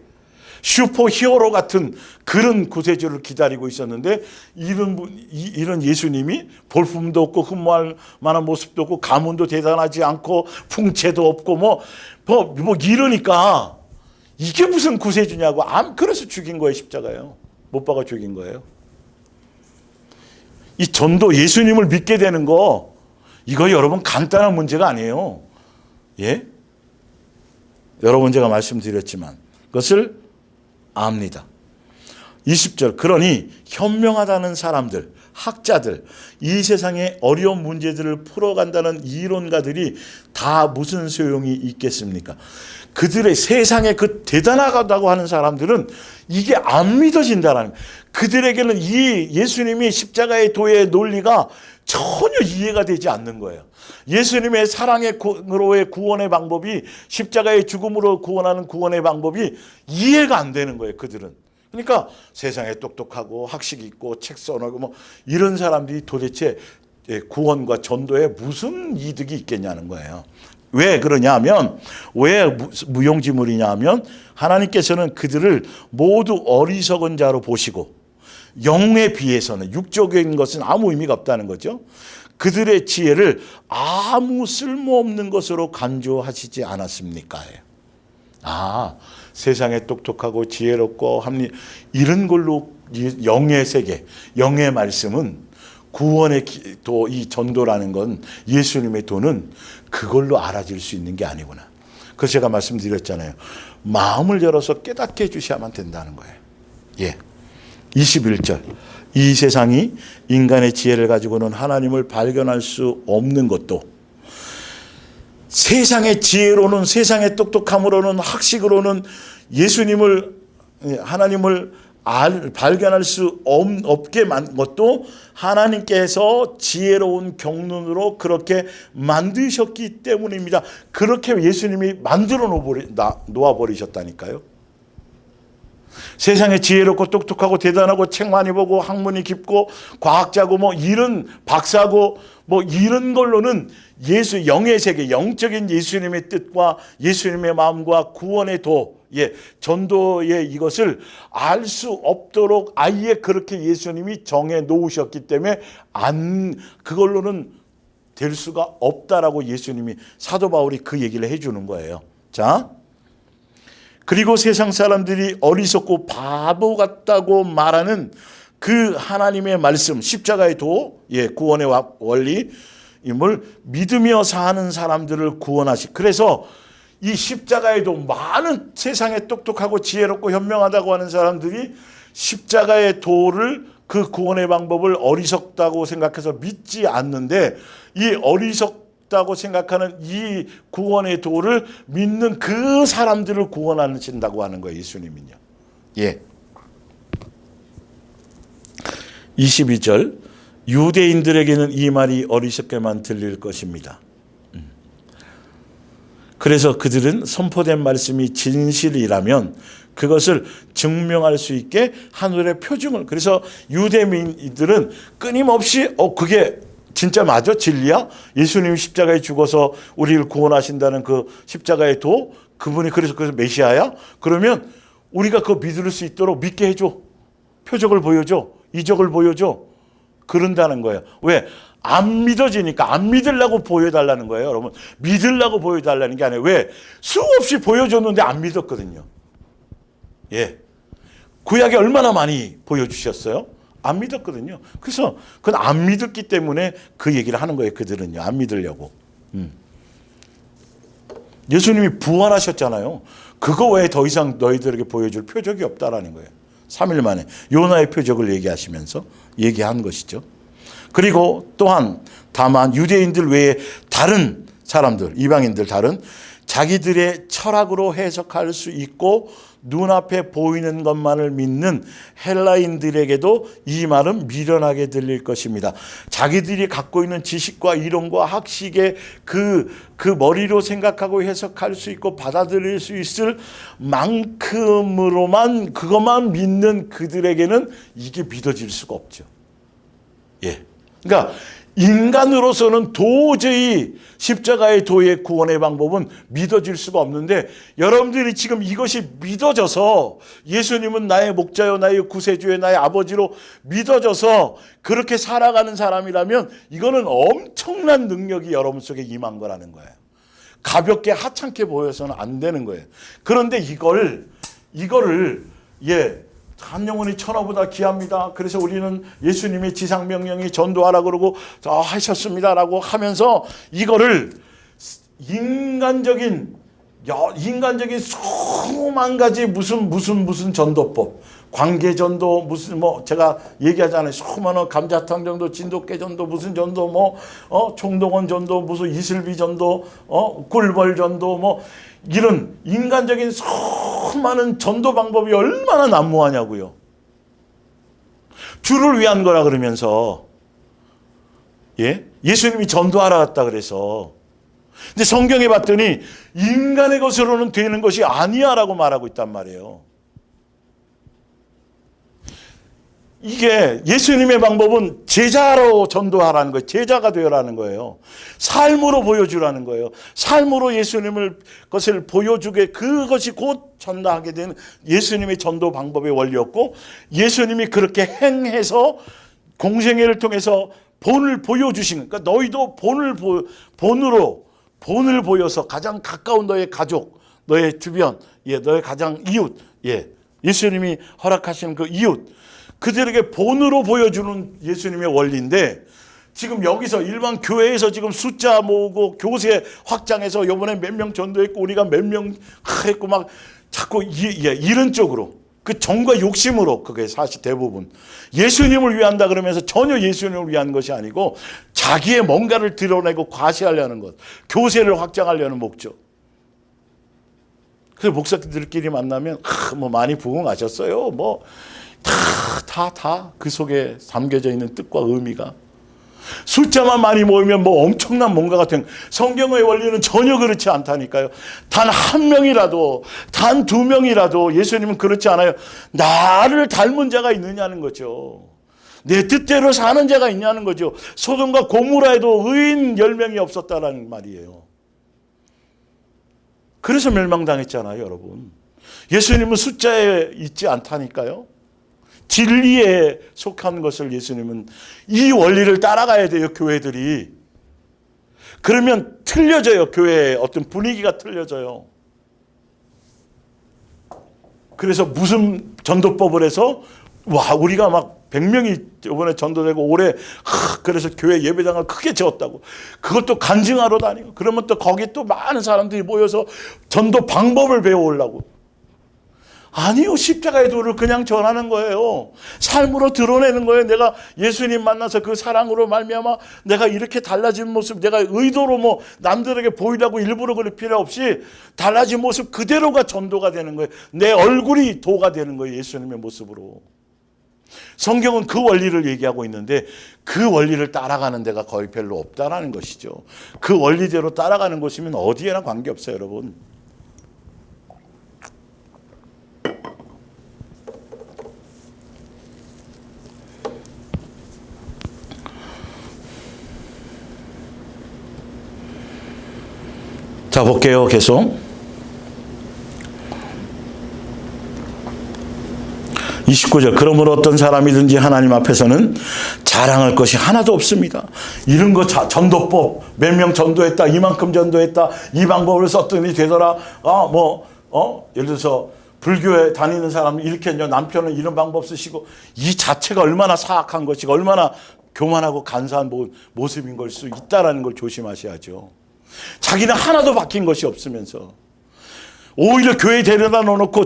슈퍼 히어로 같은 그런 구세주를 기다리고 있었는데, 이런 예수님이 볼품도 없고 흠모할 만한 모습도 없고 가문도 대단하지 않고 풍채도 없고 뭐 이러니까 이게 무슨 구세주냐고. 그래서 죽인 거예요. 십자가요. 못 박아 죽인 거예요. 이 전도, 예수님을 믿게 되는 거, 이거 여러분 간단한 문제가 아니에요. 예? 여러 번 제가 말씀드렸지만 그것을 압니다. 20절, 그러니 현명하다는 사람들, 학자들, 이 세상의 어려운 문제들을 풀어간다는 이론가들이 다 무슨 소용이 있겠습니까? 그들의 세상에 그 대단하다고 하는 사람들은 이게 안 믿어진다라는, 그들에게는 이 예수님이 십자가의 도의 논리가 전혀 이해가 되지 않는 거예요. 예수님의 사랑으로의 구원의 방법이, 십자가의 죽음으로 구원하는 구원의 방법이 이해가 안 되는 거예요, 그들은. 그러니까 세상에 똑똑하고 학식 있고 책 써놓고 뭐 이런 사람들이 도대체 구원과 전도에 무슨 이득이 있겠냐는 거예요. 왜 그러냐면, 왜 무용지물이냐 하면, 하나님께서는 그들을 모두 어리석은 자로 보시고 영에 비해서는, 육적인 것은 아무 의미가 없다는 거죠. 그들의 지혜를 아무 쓸모없는 것으로 간주하시지 않았습니까? 세상에 똑똑하고 지혜롭고 이런 걸로 영의 세계, 영의 말씀은, 구원의 도, 이 전도라는 건, 예수님의 도는 그걸로 알아질 수 있는 게 아니구나. 그래서 제가 말씀드렸잖아요. 마음을 열어서 깨닫게 해주셔야만 된다는 거예요. 예. 21절. 이 세상이 인간의 지혜를 가지고는 하나님을 발견할 수 없는 것도, 세상의 지혜로는, 세상의 똑똑함으로는, 학식으로는 하나님을 발견할 수 없게 만 것도 하나님께서 지혜로운 경륜으로 그렇게 만드셨기 때문입니다. 그렇게 예수님이 만들어 놓아버리셨다니까요. 세상에 지혜롭고 똑똑하고 대단하고 책 많이 보고 학문이 깊고 과학자고 뭐 이런 박사고 뭐 이런 걸로는 영의 세계, 영적인 예수님의 뜻과 예수님의 마음과 구원의 도, 전도의 이것을 알 수 없도록 아예 그렇게 예수님이 정해 놓으셨기 때문에 그걸로는 될 수가 없다라고 예수님이, 사도 바울이 그 얘기를 해주는 거예요. 자, 그리고 세상 사람들이 어리석고 바보 같다고 말하는 그 하나님의 말씀, 십자가의 도, 구원의 원리임을 믿으며 사는 사람들을 그래서 이 십자가의 도, 많은 세상에 똑똑하고 지혜롭고 현명하다고 하는 사람들이 십자가의 도를, 그 구원의 방법을 어리석다고 생각해서 믿지 않는데, 이 어리석다고 생각하는 이 구원의 도를 믿는 그 사람들을 구원하신다고 하는 거예요, 예수님은요. 22절, 유대인들에게는 이 말이 어리석게만 들릴 것입니다. 그래서 그들은 선포된 말씀이 진실이라면 그것을 증명할 수 있게 하늘의 표징을, 그래서 유대민들은 끊임없이 그게 진짜 맞아? 진리야? 예수님이 십자가에 죽어서 우리를 구원하신다는 그 십자가의 도, 그분이 그래서 메시아야? 그러면 우리가 그거 믿을 수 있도록 믿게 해줘. 표적을 보여줘. 이적을 보여줘. 그런다는 거예요. 왜? 안 믿어지니까. 안 믿으려고 보여달라는 거예요, 여러분. 믿으려고 보여달라는 게 아니에요. 왜? 수없이 보여줬는데 안 믿었거든요. 구약에 얼마나 많이 보여주셨어요? 안 믿었거든요. 그래서 그건 안 믿었기 때문에 그 얘기를 하는 거예요, 그들은요. 안 믿으려고. 예수님이 부활하셨잖아요. 그거 외에 더 이상 너희들에게 보여줄 표적이 없다라는 거예요. 3일 만에 요나의 표적을 얘기하시면서 얘기한 것이죠. 그리고 또한 다만 유대인들 외에 다른 사람들, 이방인들 다른 자기들의 철학으로 해석할 수 있고 눈앞에 보이는 것만을 믿는 헬라인들에게도 이 말은 미련하게 들릴 것입니다. 자기들이 갖고 있는 지식과 이론과 학식의 그 머리로 생각하고 해석할 수 있고 받아들일 수 있을 만큼으로만 그것만 믿는 그들에게는 이게 믿어질 수가 없죠. 그러니까 인간으로서는 도저히 십자가의 도의 구원의 방법은 믿어질 수가 없는데, 여러분들이 지금 이것이 믿어져서 예수님은 나의 목자요 나의 구세주요 나의 아버지로 믿어져서 그렇게 살아가는 사람이라면 이거는 엄청난 능력이 여러분 속에 임한 거라는 거예요. 가볍게 하찮게 보여서는 안 되는 거예요. 그런데 이거를 한 영혼이 천하보다 귀합니다. 그래서 우리는 예수님의 지상명령이 전도하라 그러고 하셨습니다라고 하면서 이거를 인간적인 수만 가지 무슨 전도법, 관계전도, 무슨 제가 얘기하잖아요. 수많은 감자탕 전도, 진돗개 전도, 무슨 전도, 총동원 전도, 무슨 이슬비 전도, 꿀벌 전도, 이런 인간적인 수많은 전도 방법이 얼마나 난무하냐고요. 주를 위한 거라 그러면서 예수님이 전도하러 갔다 그래서. 근데 성경에 봤더니 인간의 것으로는 되는 것이 아니야라고 말하고 있단 말이에요. 이게 예수님의 방법은 제자로 전도하라는 거예요. 제자가 되어라는 거예요. 삶으로 보여주라는 거예요. 삶으로 예수님을 것을 보여주게, 그것이 곧 전도하게 되는 예수님의 전도 방법의 원리였고, 예수님이 그렇게 행해서 공생애를 통해서 본을 보여주신, 그러니까 너희도 본을 보여서 가장 가까운 너의 가족, 너의 주변, 너의 가장 이웃, 예수님이 허락하신 그 이웃, 그들에게 본으로 보여주는 예수님의 원리인데, 지금 여기서 일반 교회에서 지금 숫자 모으고 교세 확장해서 이번에 몇 명 전도했고 우리가 몇 명 했고 막 자꾸 이런 쪽으로, 그 정과 욕심으로, 그게 사실 대부분 예수님을 위한다 그러면서 전혀 예수님을 위한 것이 아니고 자기의 뭔가를 드러내고 과시하려는 것, 교세를 확장하려는 목적. 그래서 목사들끼리 만나면 많이 부흥하셨어요. 다 그 속에 담겨져 있는 뜻과 의미가, 숫자만 많이 모이면 엄청난 뭔가 같은, 성경의 원리는 전혀 그렇지 않다니까요. 단 한 명이라도, 단 두 명이라도, 예수님은 그렇지 않아요. 나를 닮은 자가 있느냐는 거죠. 내 뜻대로 사는 자가 있냐는 거죠. 소돔과 고모라에도 의인 10명이 없었다라는 말이에요. 그래서 멸망당했잖아요, 여러분. 예수님은 숫자에 있지 않다니까요. 진리에 속한 것을 예수님은, 이 원리를 따라가야 돼요, 교회들이. 그러면 틀려져요. 교회의 어떤 분위기가 틀려져요. 그래서 무슨 전도법을 해서 와 우리가 막 100명이 이번에 전도되고 올해 그래서 교회 예배당을 크게 지었다고 그것도 간증하러 다니고 그러면 또 거기 또 많은 사람들이 모여서 전도 방법을 배워오려고. 아니요, 십자가의 도를 그냥 전하는 거예요. 삶으로 드러내는 거예요. 내가 예수님 만나서 그 사랑으로 말미암아 내가 이렇게 달라진 모습, 내가 의도로 뭐 남들에게 보이려고 일부러 그럴 필요 없이 달라진 모습 그대로가 전도가 되는 거예요. 내 얼굴이 도가 되는 거예요. 예수님의 모습으로. 성경은 그 원리를 얘기하고 있는데 그 원리를 따라가는 데가 거의 별로 없다라는 것이죠. 그 원리대로 따라가는 것이면 어디에나 관계없어요, 여러분. 자, 볼게요. 계속. 29절. 그러므로 어떤 사람이든지 하나님 앞에서는 자랑할 것이 하나도 없습니다. 이런 거 전도법 몇 명 전도했다. 이만큼 전도했다. 이 방법을 썼더니 되더라. 예를 들어서 불교에 다니는 사람이 이렇게 했냐. 남편은 이런 방법 쓰시고 이 자체가 얼마나 사악한 것이고 얼마나 교만하고 간사한 모습인 걸 수 있다라는 걸 조심하셔야죠. 자기는 하나도 바뀐 것이 없으면서 오히려 교회에 데려다 놓고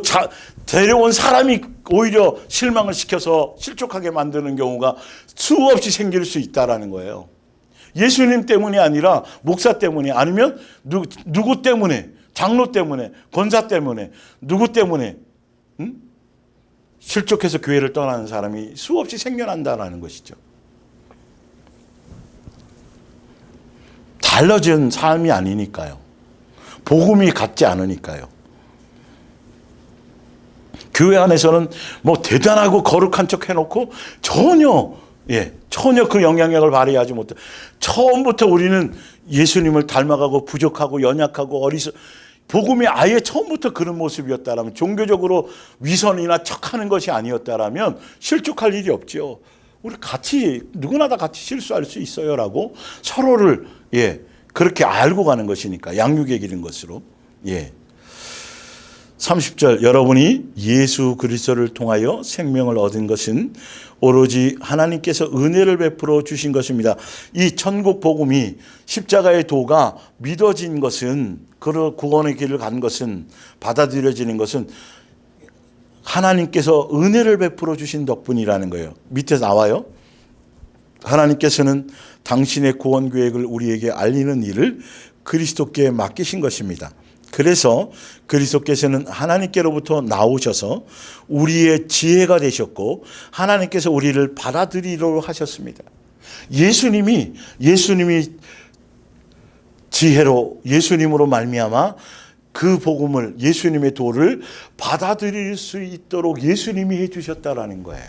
데려온 사람이 오히려 실망을 시켜서 실족하게 만드는 경우가 수없이 생길 수 있다라는 거예요. 예수님 때문이 아니라 목사 때문이 아니면 누구 때문에 장로 때문에 권사 때문에 누구 때문에 실족해서 교회를 떠나는 사람이 수없이 생겨난다는 것이죠. 달라진 삶이 아니니까요. 복음이 같지 않으니까요. 교회 안에서는 뭐 대단하고 거룩한 척 해놓고 전혀 그 영향력을 발휘하지 못해. 처음부터 우리는 예수님을 닮아가고 부족하고 연약하고 복음이 아예 처음부터 그런 모습이었다라면, 종교적으로 위선이나 척하는 것이 아니었다라면 실족할 일이 없죠. 우리 같이 누구나 다 같이 실수할 수 있어요라고 서로를 그렇게 알고 가는 것이니까, 양육의 길인 것으로. 30절. 여러분이 예수 그리스도를 통하여 생명을 얻은 것은 오로지 하나님께서 은혜를 베풀어 주신 것입니다. 이 천국 복음이, 십자가의 도가 믿어진 것은, 그 구원의 길을 간 것은, 받아들여지는 것은 하나님께서 은혜를 베풀어 주신 덕분이라는 거예요. 밑에 나와요. 하나님께서는 당신의 구원 계획을 우리에게 알리는 일을 그리스도께 맡기신 것입니다. 그래서 그리스도께서는 하나님께로부터 나오셔서 우리의 지혜가 되셨고 하나님께서 우리를 받아들이도록 하셨습니다. 예수님이 지혜로, 예수님으로 말미암아 그 복음을, 예수님의 도를 받아들일 수 있도록 예수님이 해주셨다라는 거예요.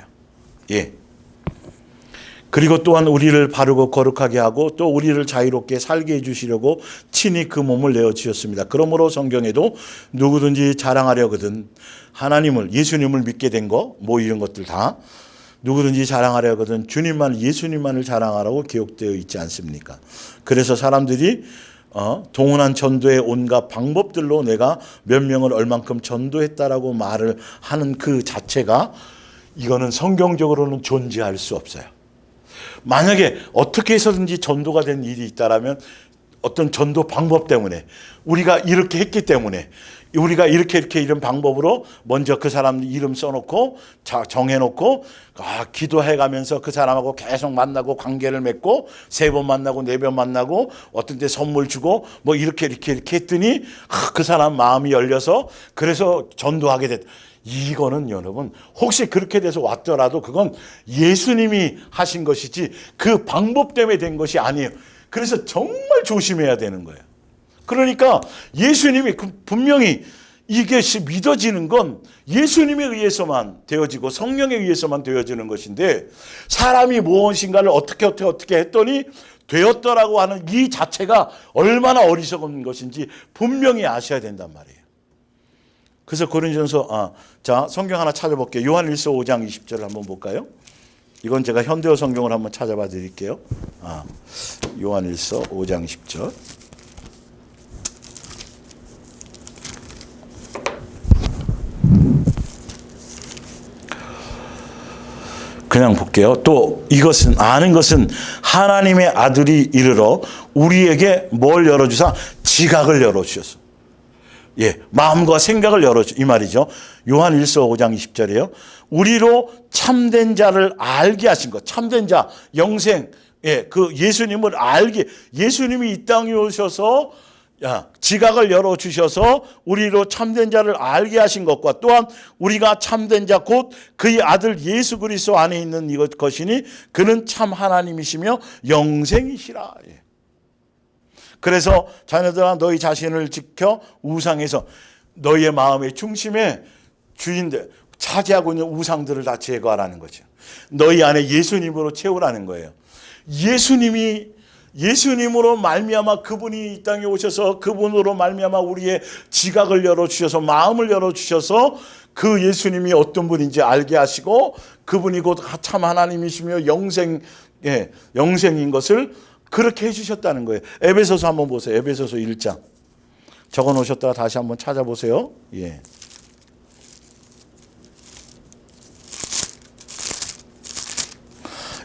그리고 또한 우리를 바르고 거룩하게 하고 또 우리를 자유롭게 살게 해주시려고 친히 그 몸을 내어주셨습니다. 그러므로 성경에도 누구든지 자랑하려거든 하나님을, 예수님을 믿게 된 거, 이런 것들 다 누구든지 자랑하려거든 예수님만을 자랑하라고 기록되어 있지 않습니까? 그래서 사람들이 동원한 전도의 온갖 방법들로 내가 몇 명을 얼만큼 전도했다라고 말을 하는 그 자체가, 이거는 성경적으로는 존재할 수 없어요. 만약에 어떻게 해서든지 전도가 된 일이 있다라면 어떤 전도 방법 때문에, 우리가 이렇게 했기 때문에, 우리가 이렇게 이런 방법으로 먼저 그 사람 이름 써놓고 정해놓고 기도해가면서 그 사람하고 계속 만나고 관계를 맺고 3번 만나고 4번 만나고 어떤 때 선물 주고 이렇게 했더니 그 사람 마음이 열려서 그래서 전도하게 됐다. 이거는 여러분, 혹시 그렇게 돼서 왔더라도 그건 예수님이 하신 것이지 그 방법 때문에 된 것이 아니에요. 그래서 정말 조심해야 되는 거예요. 그러니까 예수님이 분명히 이것이 믿어지는 건 예수님에 의해서만 되어지고 성령에 의해서만 되어지는 것인데, 사람이 무엇인가를 어떻게 했더니 되었더라고 하는 이 자체가 얼마나 어리석은 것인지 분명히 아셔야 된단 말이에요. 그래서 고린도전서, 성경 하나 찾아볼게요. 요한일서 5장 20절을 한번 볼까요? 이건 제가 현대어 성경을 한번 찾아봐 드릴게요. 요한일서 5장 10절. 그냥 볼게요. 또 이것은 아는 것은 하나님의 아들이 이르러 우리에게 뭘 열어주사? 지각을 열어주셨어. 예, 마음과 생각을 열어주 이 말이죠. 요한 1서 5장 20절이에요. 우리로 참된 자를 알게 하신 것. 참된 자, 영생, 예, 그 예수님을 알게, 예수님이 이 땅에 오셔서 지각을 열어주셔서 우리로 참된 자를 알게 하신 것과 또한 우리가 참된 자 곧 그의 아들 예수 그리스도 안에 있는 이것 것이니 그는 참 하나님이시며 영생이시라. 예. 그래서 자녀들아 너희 자신을 지켜 우상에서 너희의 마음의 중심에 주인들 차지하고 있는 우상들을 다 제거하라는 거죠. 너희 안에 예수님으로 채우라는 거예요. 예수님으로 말미암아 그분이 이 땅에 오셔서 그분으로 말미암아 우리의 지각을 열어주셔서 마음을 열어주셔서 그 예수님이 어떤 분인지 알게 하시고 그분이 곧 참 하나님이시며 영생인 것을 그렇게 해주셨다는 거예요. 에베소서 한번 보세요. 에베소서 1장 적어 놓으셨다가 다시 한번 찾아보세요. 예.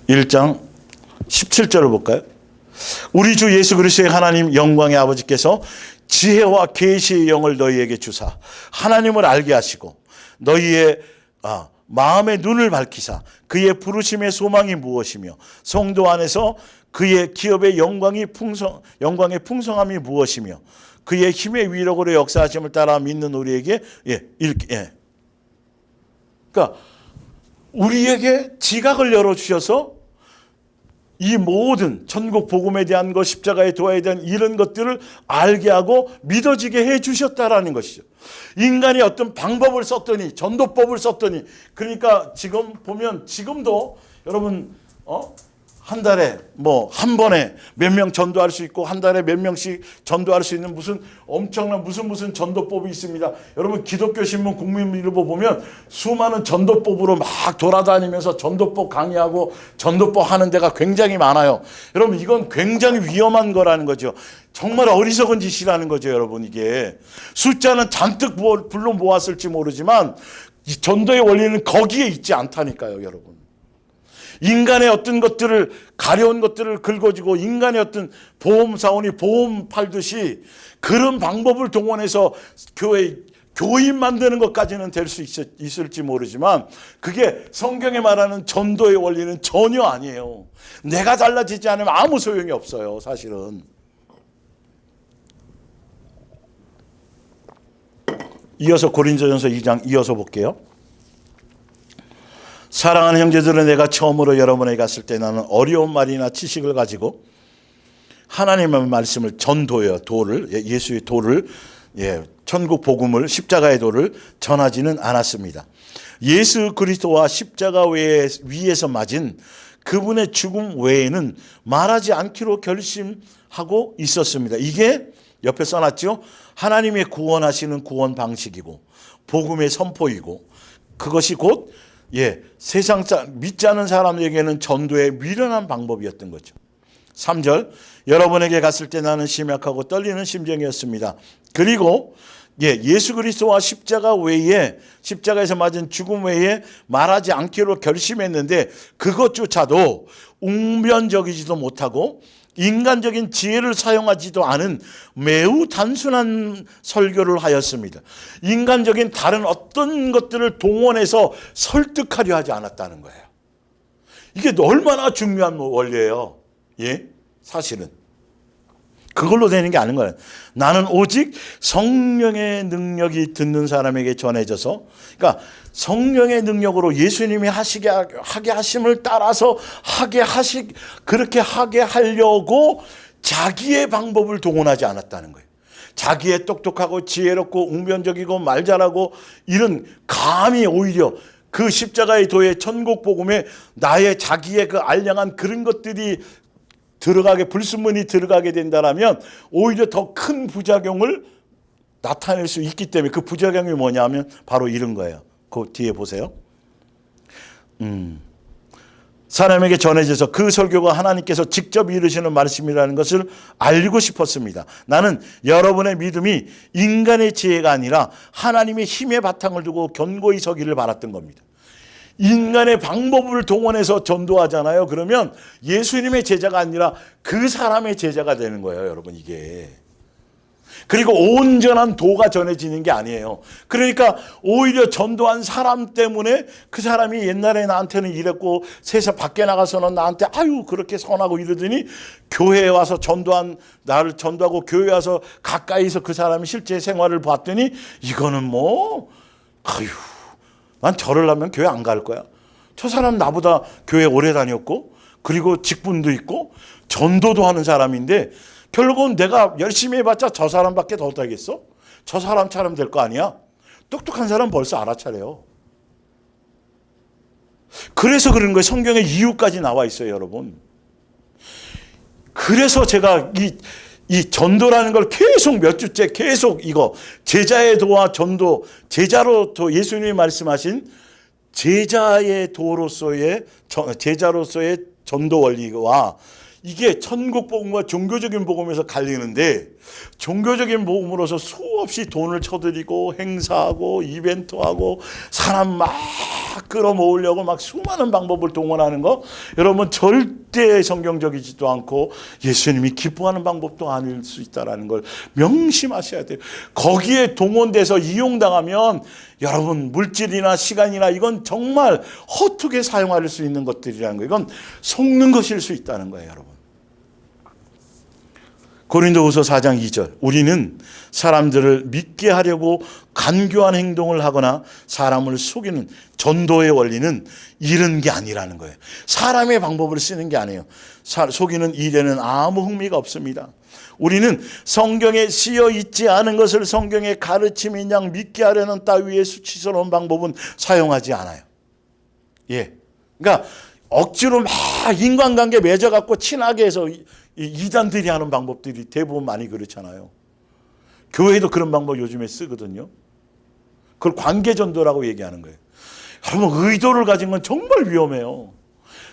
(1장) 17절을 볼까요? 우리 주 예수 그리스도의 하나님 영광의 아버지께서 지혜와 계시의 영을 너희에게 주사 하나님을 알게 하시고 너희의 마음의 눈을 밝히사 그의 부르심의 소망이 무엇이며 성도 안에서 그의 기업의 영광의 풍성함이 무엇이며 그의 힘의 위력으로 역사하심을 따라 믿는 우리에게 그러니까 우리에게 지각을 열어주셔서 이 모든 천국 복음에 대한 것, 십자가의 도하에 대한 이런 것들을 알게 하고 믿어지게 해주셨다라는 것이죠. 인간이 어떤 방법을 썼더니 전도법을 썼더니 그러니까 지금 보면 지금도 여러분 한 달에 한 번에 몇 명 전도할 수 있고 한 달에 몇 명씩 전도할 수 있는 무슨 엄청난 무슨 전도법이 있습니다. 여러분 기독교 신문 국민일보 보면 수많은 전도법으로 막 돌아다니면서 전도법 강의하고 전도법 하는 데가 굉장히 많아요. 여러분 이건 굉장히 위험한 거라는 거죠. 정말 어리석은 짓이라는 거죠. 여러분 이게 숫자는 잔뜩 불러 모았을지 모르지만 이 전도의 원리는 거기에 있지 않다니까요. 여러분. 인간의 어떤 것들을 가려운 것들을 긁어주고 인간의 어떤 보험사원이 보험 팔듯이 그런 방법을 동원해서 교인 만드는 것까지는 될 수 있을지 모르지만 그게 성경에 말하는 전도의 원리는 전혀 아니에요. 내가 달라지지 않으면 아무 소용이 없어요. 사실은. 이어서 고린도전서 2장 이어서 볼게요. 사랑하는 형제들은 내가 처음으로 여러분에게 갔을 때 나는 어려운 말이나 지식을 가지고 하나님의 말씀을 전도예요. 예수의 도를 천국 복음을 십자가의 도를 전하지는 않았습니다. 예수 그리스도와 십자가 위에서 맞은 그분의 죽음 외에는 말하지 않기로 결심하고 있었습니다. 이게 옆에 써놨죠. 하나님의 구원하시는 구원 방식이고 복음의 선포이고 그것이 곧 세상 믿지 않는 사람에게는 전도의 미련한 방법이었던 거죠. 3절 여러분에게 갔을 때 나는 심약하고 떨리는 심정이었습니다. 그리고 예수 그리스도와 십자가에서 맞은 죽음 외에 말하지 않기로 결심했는데 그것조차도 웅변적이지도 못하고 인간적인 지혜를 사용하지도 않은 매우 단순한 설교를 하였습니다. 인간적인 다른 어떤 것들을 동원해서 설득하려 하지 않았다는 거예요. 이게 얼마나 중요한 원리예요. 사실은. 그걸로 되는 게 아닌 거예요. 나는 오직 성령의 능력이 듣는 사람에게 전해져서 그러니까 성령의 능력으로 예수님이 하게 하심을 따라서 그렇게 하게 하려고 자기의 방법을 동원하지 않았다는 거예요. 자기의 똑똑하고 지혜롭고 웅변적이고 말 잘하고 이런 감이 오히려 그 십자가의 도의 천국 복음에 자기의 그 알량한 그런 것들이 불순물이 들어가게 된다면 오히려 더 큰 부작용을 나타낼 수 있기 때문에 그 부작용이 뭐냐면 바로 이런 거예요. 그 뒤에 보세요. 사람에게 전해져서 그 설교가 하나님께서 직접 이루시는 말씀이라는 것을 알고 싶었습니다. 나는 여러분의 믿음이 인간의 지혜가 아니라 하나님의 힘의 바탕을 두고 견고히 서기를 바랐던 겁니다. 인간의 방법을 동원해서 전도하잖아요. 그러면 예수님의 제자가 아니라 그 사람의 제자가 되는 거예요, 여러분, 이게. 그리고 온전한 도가 전해지는 게 아니에요. 그러니까 오히려 전도한 사람 때문에 그 사람이 옛날에 나한테는 이랬고 세상 밖에 나가서는 나한테 아유 그렇게 선하고 이러더니 교회에 와서 나를 전도하고 교회에 와서 가까이서 그 사람이 실제 생활을 봤더니 이거는 뭐 아유 난 저를 하면 교회 안 갈 거야. 저 사람 나보다 교회 오래 다녔고 그리고 직분도 있고 전도도 하는 사람인데 결국은 내가 열심히 해봤자 저 사람밖에 더 되겠어? 저 사람처럼 될 거 아니야? 똑똑한 사람 벌써 알아차려요. 그래서 그런 거예요. 성경에 이유까지 나와 있어요, 여러분. 그래서 제가 이 전도라는 걸 계속 몇 주째 계속 이거 제자의 도와 전도, 제자로 예수님이 말씀하신 제자의 도로서의 제자로서의 전도 원리와 이게 천국 복음과 종교적인 복음에서 갈리는데 종교적인 복음으로서 수없이 돈을 쳐들이고 행사하고 이벤트하고 사람 막 끌어모으려고 막 수많은 방법을 동원하는 거 여러분 절대 성경적이지도 않고 예수님이 기뻐하는 방법도 아닐 수 있다는 걸 명심하셔야 돼요. 거기에 동원돼서 이용당하면 여러분 물질이나 시간이나 이건 정말 허투게 사용할 수 있는 것들이라는 거예요. 이건 속는 것일 수 있다는 거예요, 여러분. 고린도후서 4장 2절 우리는 사람들을 믿게 하려고 간교한 행동을 하거나 사람을 속이는 전도의 원리는 이런 게 아니라는 거예요. 사람의 방법을 쓰는 게 아니에요. 속이는 일에는 아무 흥미가 없습니다. 우리는 성경에 쓰여 있지 않은 것을 성경의 가르침인 양 믿게 하려는 따위의 수치스러운 방법은 사용하지 않아요. 예, 그러니까 억지로 막 인간관계 맺어갖고 친하게 해서 이단들이 하는 방법들이 대부분 많이 그렇잖아요. 교회도 그런 방법 요즘에 쓰거든요. 그걸 관계전도라고 얘기하는 거예요. 여러분 의도를 가진 건 정말 위험해요.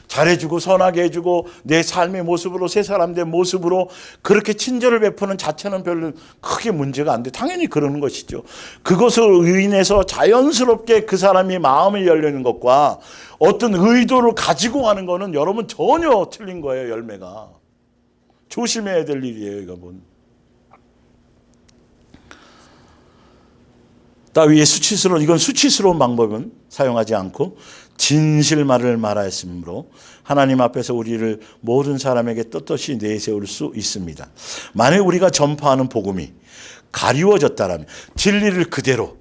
잘해주고 선하게 해주고 내 삶의 모습으로 새 사람 된 모습으로 그렇게 친절을 베푸는 자체는 별로 크게 문제가 안 돼. 당연히 그러는 것이죠. 그것으로 인해서 자연스럽게 그 사람이 마음이 열리는 것과 어떤 의도를 가지고 하는 거는 여러분 전혀 틀린 거예요. 열매가. 조심해야 될 일이에요. 여러분. 따위의 이건 수치스러운 방법은 사용하지 않고 진실말을 말하였으므로 하나님 앞에서 우리를 모든 사람에게 떳떳이 내세울 수 있습니다. 만약 우리가 전파하는 복음이 가리워졌다라면 진리를 그대로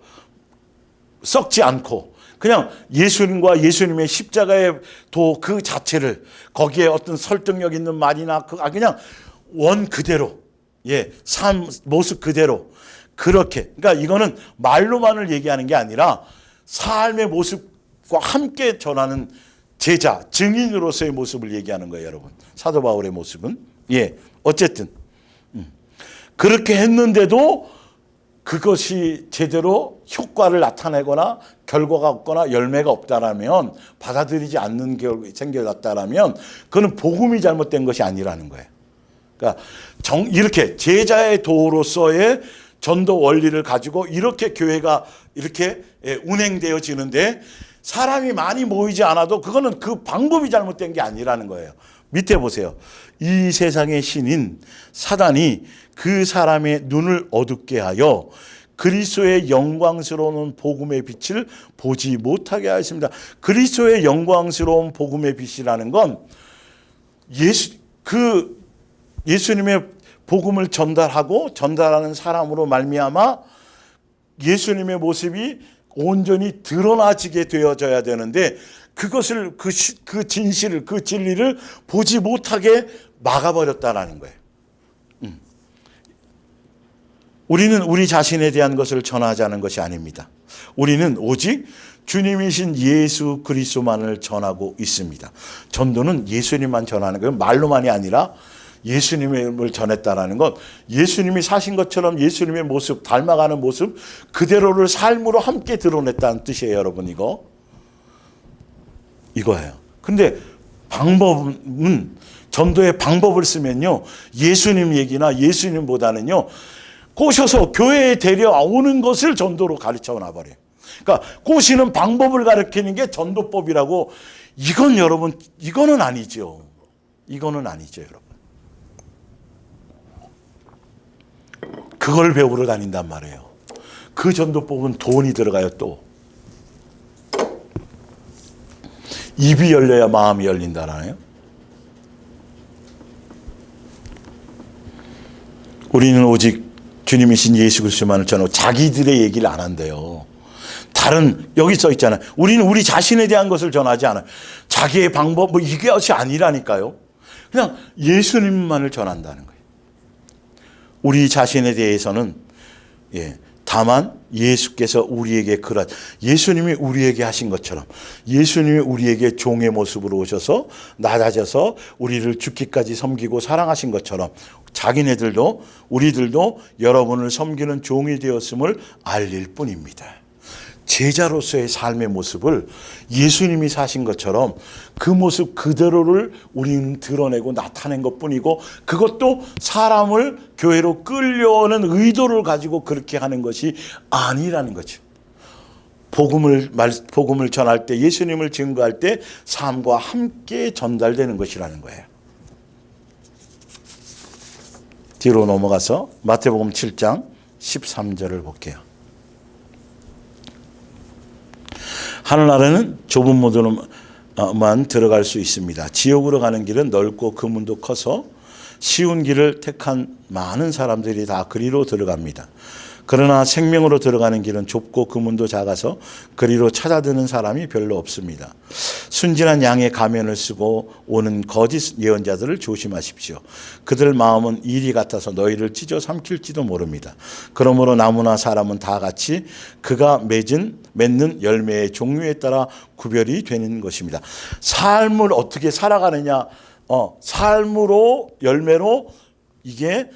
썩지 않고 그냥 예수님과 예수님의 십자가의 도 그 자체를 거기에 어떤 설득력 있는 말이나 그냥 원 그대로 삶 모습 그대로 그렇게 그러니까 이거는 말로만을 얘기하는 게 아니라 삶의 모습과 함께 전하는 제자 증인으로서의 모습을 얘기하는 거예요, 여러분. 사도 바울의 모습은 어쨌든 그렇게 했는데도 그것이 제대로 효과를 나타내거나 결과가 없거나 열매가 없다라면 받아들이지 않는 결과가 생겨났다라면 그건 복음이 잘못된 것이 아니라는 거예요. 그러니까 이렇게 제자의 도로서의 전도 원리를 가지고 이렇게 교회가 이렇게 운행되어지는데 사람이 많이 모이지 않아도 그거는 그 방법이 잘못된 게 아니라는 거예요. 밑에 보세요. 이 세상의 신인 사단이 그 사람의 눈을 어둡게 하여 그리스도의 영광스러운 복음의 빛을 보지 못하게 하였습니다. 그리스도의 영광스러운 복음의 빛이라는 건 예수님의 복음을 전달하는 사람으로 말미암아 예수님의 모습이 온전히 드러나지게 되어져야 되는데 그것을 그 진실을 그 진리를 보지 못하게 막아버렸다라는 거예요. 우리는 우리 자신에 대한 것을 전하자는 것이 아닙니다. 우리는 오직 주님이신 예수 그리스도만을 전하고 있습니다. 전도는 예수님만 전하는 거예요. 말로만이 아니라 예수님을 전했다라는 건 예수님이 사신 것처럼 예수님의 모습, 닮아가는 모습 그대로를 삶으로 함께 드러냈다는 뜻이에요, 여러분. 이거예요. 근데 방법은 전도의 방법을 쓰면요, 예수님 얘기나 예수님보다는요, 꼬셔서 교회에 데려오는 것을 전도로 가르쳐 놔버려요. 그러니까 꼬시는 방법을 가르치는 게 전도법이라고. 이건 여러분, 이거는 아니죠. 이거는 아니죠, 여러분. 그걸 배우러 다닌단 말이에요. 그 전도법은 돈이 들어가요, 또. 입이 열려야 마음이 열린다나요? 우리는 오직 주님이신 예수 그리스도만을 전하고 자기들의 얘기를 안 한대요. 다른, 여기 써 있잖아요. 우리는 우리 자신에 대한 것을 전하지 않아요. 자기의 방법, 뭐 이것이 아니라니까요. 그냥 예수님만을 전한다는 거예요. 우리 자신에 대해서는, 다만 예수께서 우리에게 예수님이 우리에게 하신 것처럼, 예수님이 우리에게 종의 모습으로 오셔서 낮아져서 우리를 죽기까지 섬기고 사랑하신 것처럼 자기네들도, 우리들도 여러분을 섬기는 종이 되었음을 알릴 뿐입니다. 제자로서의 삶의 모습을 예수님이 사신 것처럼 그 모습 그대로를 우리는 드러내고 나타낸 것뿐이고, 그것도 사람을 교회로 끌려오는 의도를 가지고 그렇게 하는 것이 아니라는 거죠. 복음을 전할 때, 예수님을 증거할 때 삶과 함께 전달되는 것이라는 거예요. 뒤로 넘어가서 마태복음 7장 13절을 볼게요. 하늘나라는 좁은 문으로만 들어갈 수 있습니다. 지옥으로 가는 길은 넓고 그 문도 커서 쉬운 길을 택한 많은 사람들이 다 그리로 들어갑니다. 그러나 생명으로 들어가는 길은 좁고 그 문도 작아서 그리로 찾아드는 사람이 별로 없습니다. 순진한 양의 가면을 쓰고 오는 거짓 예언자들을 조심하십시오. 그들 마음은 이리 같아서 너희를 찢어 삼킬지도 모릅니다. 그러므로 나무나 사람은 다 같이 그가 맺는 열매의 종류에 따라 구별이 되는 것입니다. 삶을 어떻게 살아가느냐, 삶으로, 열매로, 이게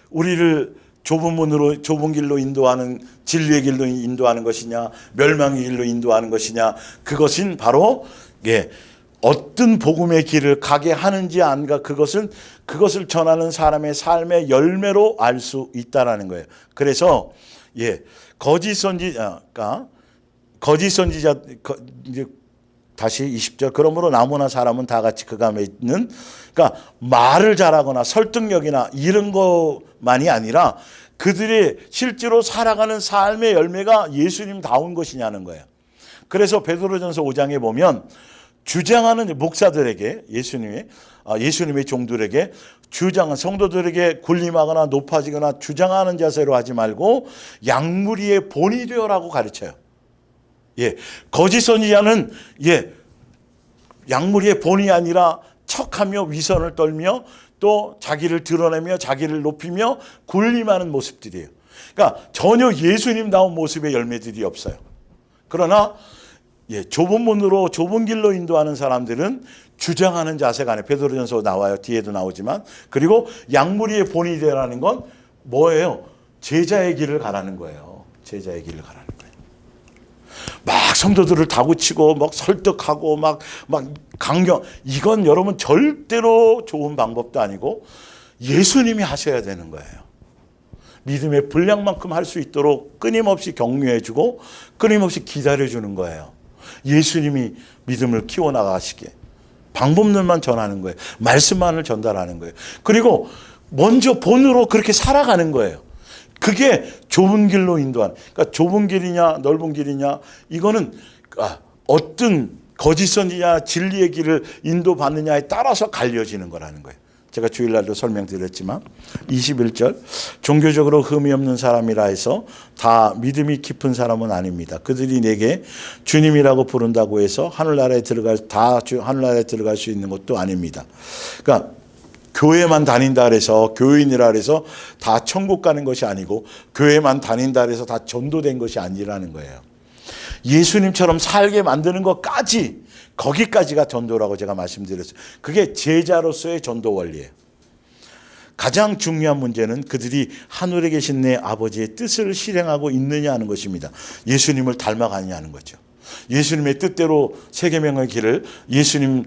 우리를 좁은 문으로, 좁은 길로 인도하는, 진리의 길로 인도하는 것이냐, 멸망의 길로 인도하는 것이냐, 그것은 바로 어떤 복음의 길을 가게 하는지 안 가, 그것을 전하는 사람의 삶의 열매로 알 수 있다라는 거예요. 그래서 거짓 선지자, 다시 20절, 그러므로 나무나 사람은 다 같이 그가 맺는, 그러니까 말을 잘하거나 설득력이나 이런 것만이 아니라 그들이 실제로 살아가는 삶의 열매가 예수님다운 것이냐는 거예요. 그래서 베드로전서 5장에 보면 주장하는 목사들에게, 예수님의 종들에게 성도들에게 군림하거나 높아지거나 주장하는 자세로 하지 말고 양무리의 본이 되어라고 가르쳐요. 거짓 선지자는 양무리의 본이 아니라 척하며 위선을 떨며 또 자기를 드러내며 자기를 높이며 군림하는 모습들이에요. 그러니까 전혀 예수님다운 모습의 열매들이 없어요. 그러나 좁은 문으로 좁은 길로 인도하는 사람들은 주장하는 자세가 아니에요. 베드로전서 나와요. 뒤에도 나오지만. 그리고 양무리의 본이 되라는 건 뭐예요? 제자의 길을 가라는 거예요. 제자의 길을 가라는 거예요. 막 성도들을 다구치고 막 설득하고 막 강경, 이건 여러분 절대로 좋은 방법도 아니고 예수님이 하셔야 되는 거예요. 믿음의 분량만큼 할 수 있도록 끊임없이 격려해주고 끊임없이 기다려주는 거예요. 예수님이 믿음을 키워나가시게 방법론만 전하는 거예요. 말씀만을 전달하는 거예요. 그리고 먼저 본으로 그렇게 살아가는 거예요. 그게 좁은 길로 인도하는, 그러니까 좁은 길이냐 넓은 길이냐, 이거는 어떤 거짓 선지자 진리의 길을 인도받느냐에 따라서 갈려지는 거라는 거예요. 제가 주일날도 설명드렸지만 21절, 종교적으로 흠이 없는 사람이라 해서 다 믿음이 깊은 사람은 아닙니다. 그들이 내게 주님이라고 부른다고 해서 하늘나라에 들어갈 수 있는 것도 아닙니다. 그러니까 교회만 다닌다 그래서, 교인이라 그래서 다 천국 가는 것이 아니고, 교회만 다닌다 그래서 다 전도된 것이 아니라는 거예요. 예수님처럼 살게 만드는 것까지, 거기까지가 전도라고 제가 말씀드렸어요. 그게 제자로서의 전도 원리예요. 가장 중요한 문제는 그들이 하늘에 계신 내 아버지의 뜻을 실행하고 있느냐 하는 것입니다. 예수님을 닮아가느냐 하는 거죠. 예수님의 뜻대로 세계명의 길을 예수님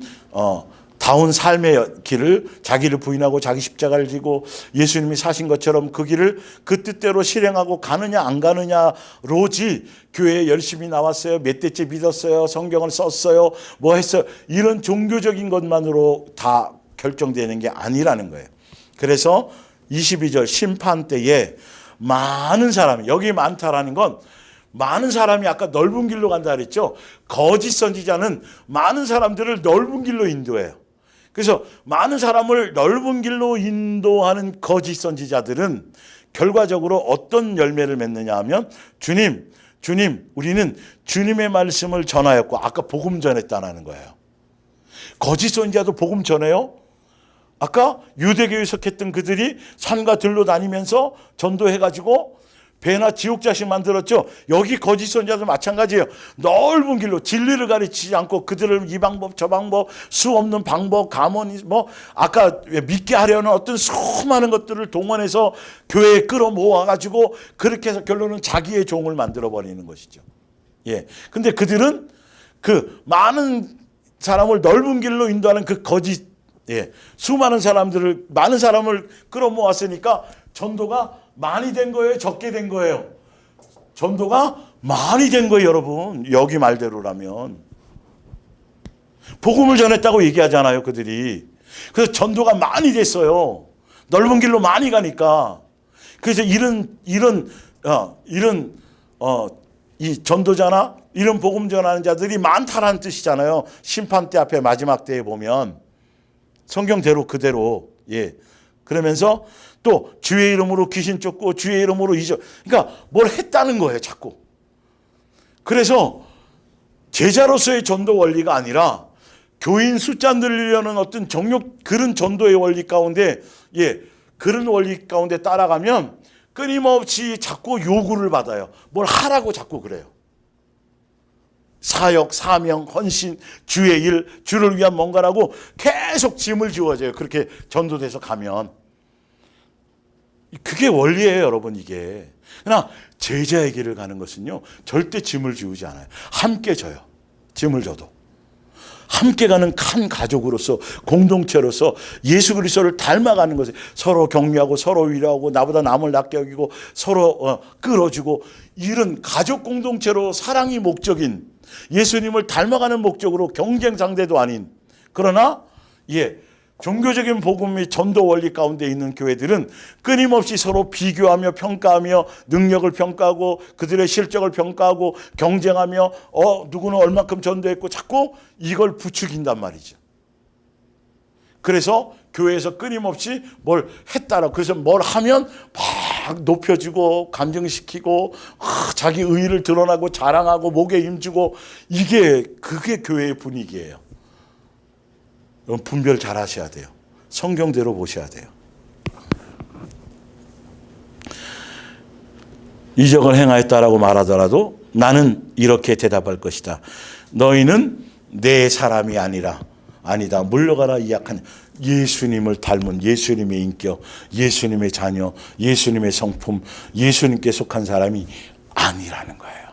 다운 삶의 길을 자기를 부인하고 자기 십자가를 지고 예수님이 사신 것처럼 그 길을 그 뜻대로 실행하고 가느냐 안 가느냐로지 교회에 열심히 나왔어요. 몇 대째 믿었어요. 성경을 썼어요. 뭐 했어요. 이런 종교적인 것만으로 다 결정되는 게 아니라는 거예요. 그래서 22절 심판 때에 많은 사람이, 여기 많다라는 건 많은 사람이 아까 넓은 길로 간다 그랬죠. 거짓 선지자는 많은 사람들을 넓은 길로 인도해요. 그래서 많은 사람을 넓은 길로 인도하는 거짓 선지자들은 결과적으로 어떤 열매를 맺느냐 하면 주님, 우리는 주님의 말씀을 전하였고, 아까 복음 전했다는 거예요. 거짓 선지자도 복음 전해요. 아까 유대교에 속했던 그들이 산과 들로 다니면서 전도해가지고 배나 지옥자식 만들었죠. 여기 거짓 선지자도 마찬가지예요. 넓은 길로 진리를 가르치지 않고 그들을 이 방법 저 방법 수 없는 방법 가문이 뭐 아까 믿게 하려는 어떤 수많은 것들을 동원해서 교회에 끌어모아가지고 그렇게 해서 결론은 자기의 종을 만들어버리는 것이죠. 예. 근데 그들은 그 많은 사람을 넓은 길로 인도하는 그 거짓, 예, 수많은 사람들을, 많은 사람을 끌어모았으니까 전도가 많이 된 거예요? 적게 된 거예요? 전도가 많이 된 거예요, 여러분. 여기 말대로라면. 복음을 전했다고 얘기하잖아요, 그들이. 그래서 전도가 많이 됐어요. 넓은 길로 많이 가니까. 그래서 이 전도자나 이런 복음 전하는 자들이 많다라는 뜻이잖아요. 심판 때 앞에 마지막 때에 보면. 성경대로 그대로. 예. 그러면서 또 주의 이름으로 귀신 쫓고 주의 이름으로 이적, 그러니까 뭘 했다는 거예요, 자꾸. 그래서 제자로서의 전도 원리가 아니라 교인 숫자 늘리려는 어떤 그런 전도의 원리 가운데, 예, 그런 원리 가운데 따라가면 끊임없이 자꾸 요구를 받아요. 뭘 하라고 자꾸 그래요. 사역, 사명, 헌신, 주의 일, 주를 위한 뭔가라고 계속 짐을 지워져요. 그렇게 전도돼서 가면. 그게 원리예요, 여러분, 이게. 그러나 제자의 길을 가는 것은요, 절대 짐을 지우지 않아요. 함께 져요. 짐을 져도. 함께 가는 한 가족으로서, 공동체로서 예수 그리스도를 닮아가는 것을 서로 격려하고 서로 위로하고 나보다 남을 낫게 여기고 서로 끌어주고, 이런 가족 공동체로 사랑이 목적인, 예수님을 닮아가는 목적으로 경쟁 상대도 아닌, 그러나 예, 종교적인 복음 및 전도 원리 가운데 있는 교회들은 끊임없이 서로 비교하며 평가하며 능력을 평가하고 그들의 실적을 평가하고 경쟁하며 누구는 얼마큼 전도했고 자꾸 이걸 부추긴단 말이죠. 그래서 교회에서 끊임없이 뭘 했다라고, 그래서 뭘 하면 막 높여주고 감정시키고 자기 의의를 드러나고 자랑하고 목에 힘주고, 그게 교회의 분위기예요. 분별 잘 하셔야 돼요. 성경대로 보셔야 돼요. 이적을 행하였다라고 말하더라도 나는 이렇게 대답할 것이다. 너희는 내 사람이 아니다. 물러가라 이 약한, 예수님을 닮은 예수님의 인격, 예수님의 자녀, 예수님의 성품, 예수님께 속한 사람이 아니라는 거예요.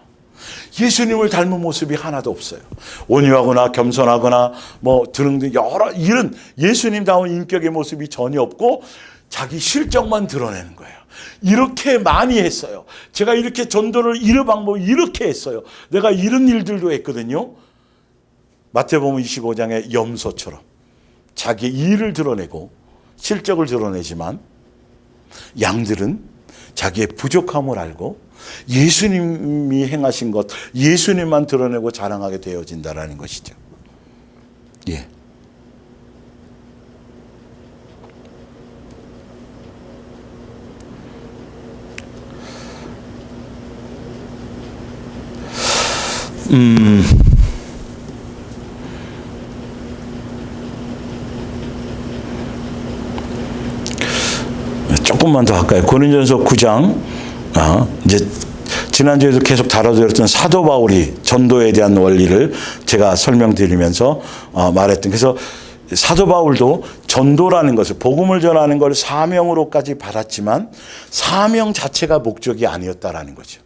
예수님을 닮은 모습이 하나도 없어요. 온유하거나 겸손하거나 뭐 등등 여러 이런 예수님다운 인격의 모습이 전혀 없고 자기 실적만 드러내는 거예요. 이렇게 많이 했어요. 제가 이렇게 전도를 이런 방법 이렇게 했어요. 내가 이런 일들도 했거든요. 마태복음 25장의 염소처럼 자기 일을 드러내고 실적을 드러내지만, 양들은 자기의 부족함을 알고 예수님이 행하신 것, 예수님만 드러내고 자랑하게 되어진다라는 것이죠. 예. 조금만 더 할까요? 고린도전서 9장. 이제 지난주에도 계속 다뤄드렸던 사도 바울이 전도에 대한 원리를 제가 설명드리면서 말했던, 그래서 사도 바울도 전도라는 것을, 복음을 전하는 걸 사명으로까지 받았지만 사명 자체가 목적이 아니었다라는 거죠.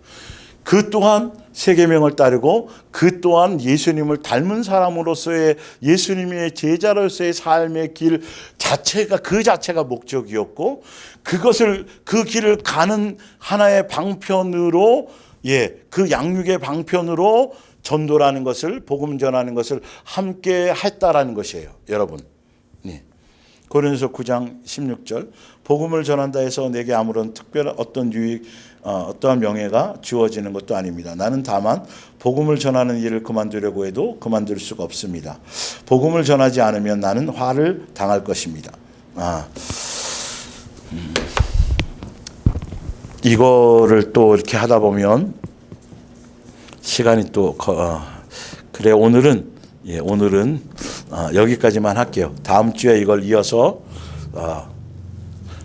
그 또한 세 계명을 따르고 그 또한 예수님을 닮은 사람으로서의 예수님의 제자로서의 삶의 길 자체가 그 자체가 목적이었고 그것을 그 길을 가는 하나의 방편으로 그 양육의 방편으로 전도라는 것을 복음 전하는 것을 함께 했다라는 것이에요. 여러분. 고린도서 9장 16절 복음을 전한다 해서 내게 아무런 특별한 어떤 유익 어떠한 명예가 주어지는 것도 아닙니다. 나는 다만 복음을 전하는 일을 그만두려고 해도 그만둘 수가 없습니다. 복음을 전하지 않으면 나는 화를 당할 것입니다. 이거를 또 이렇게 하다 보면 시간이 또 그래 오늘은 여기까지만 할게요. 다음 주에 이걸 이어서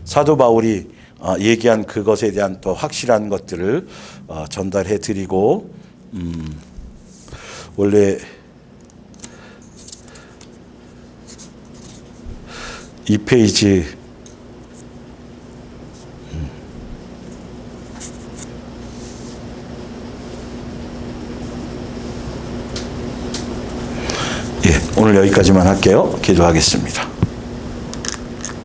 사도 바울이 얘기한 그것에 대한 더 확실한 것들을 전달해 드리고 원래 이 페이지 오늘 여기까지만 할게요. 기도하겠습니다.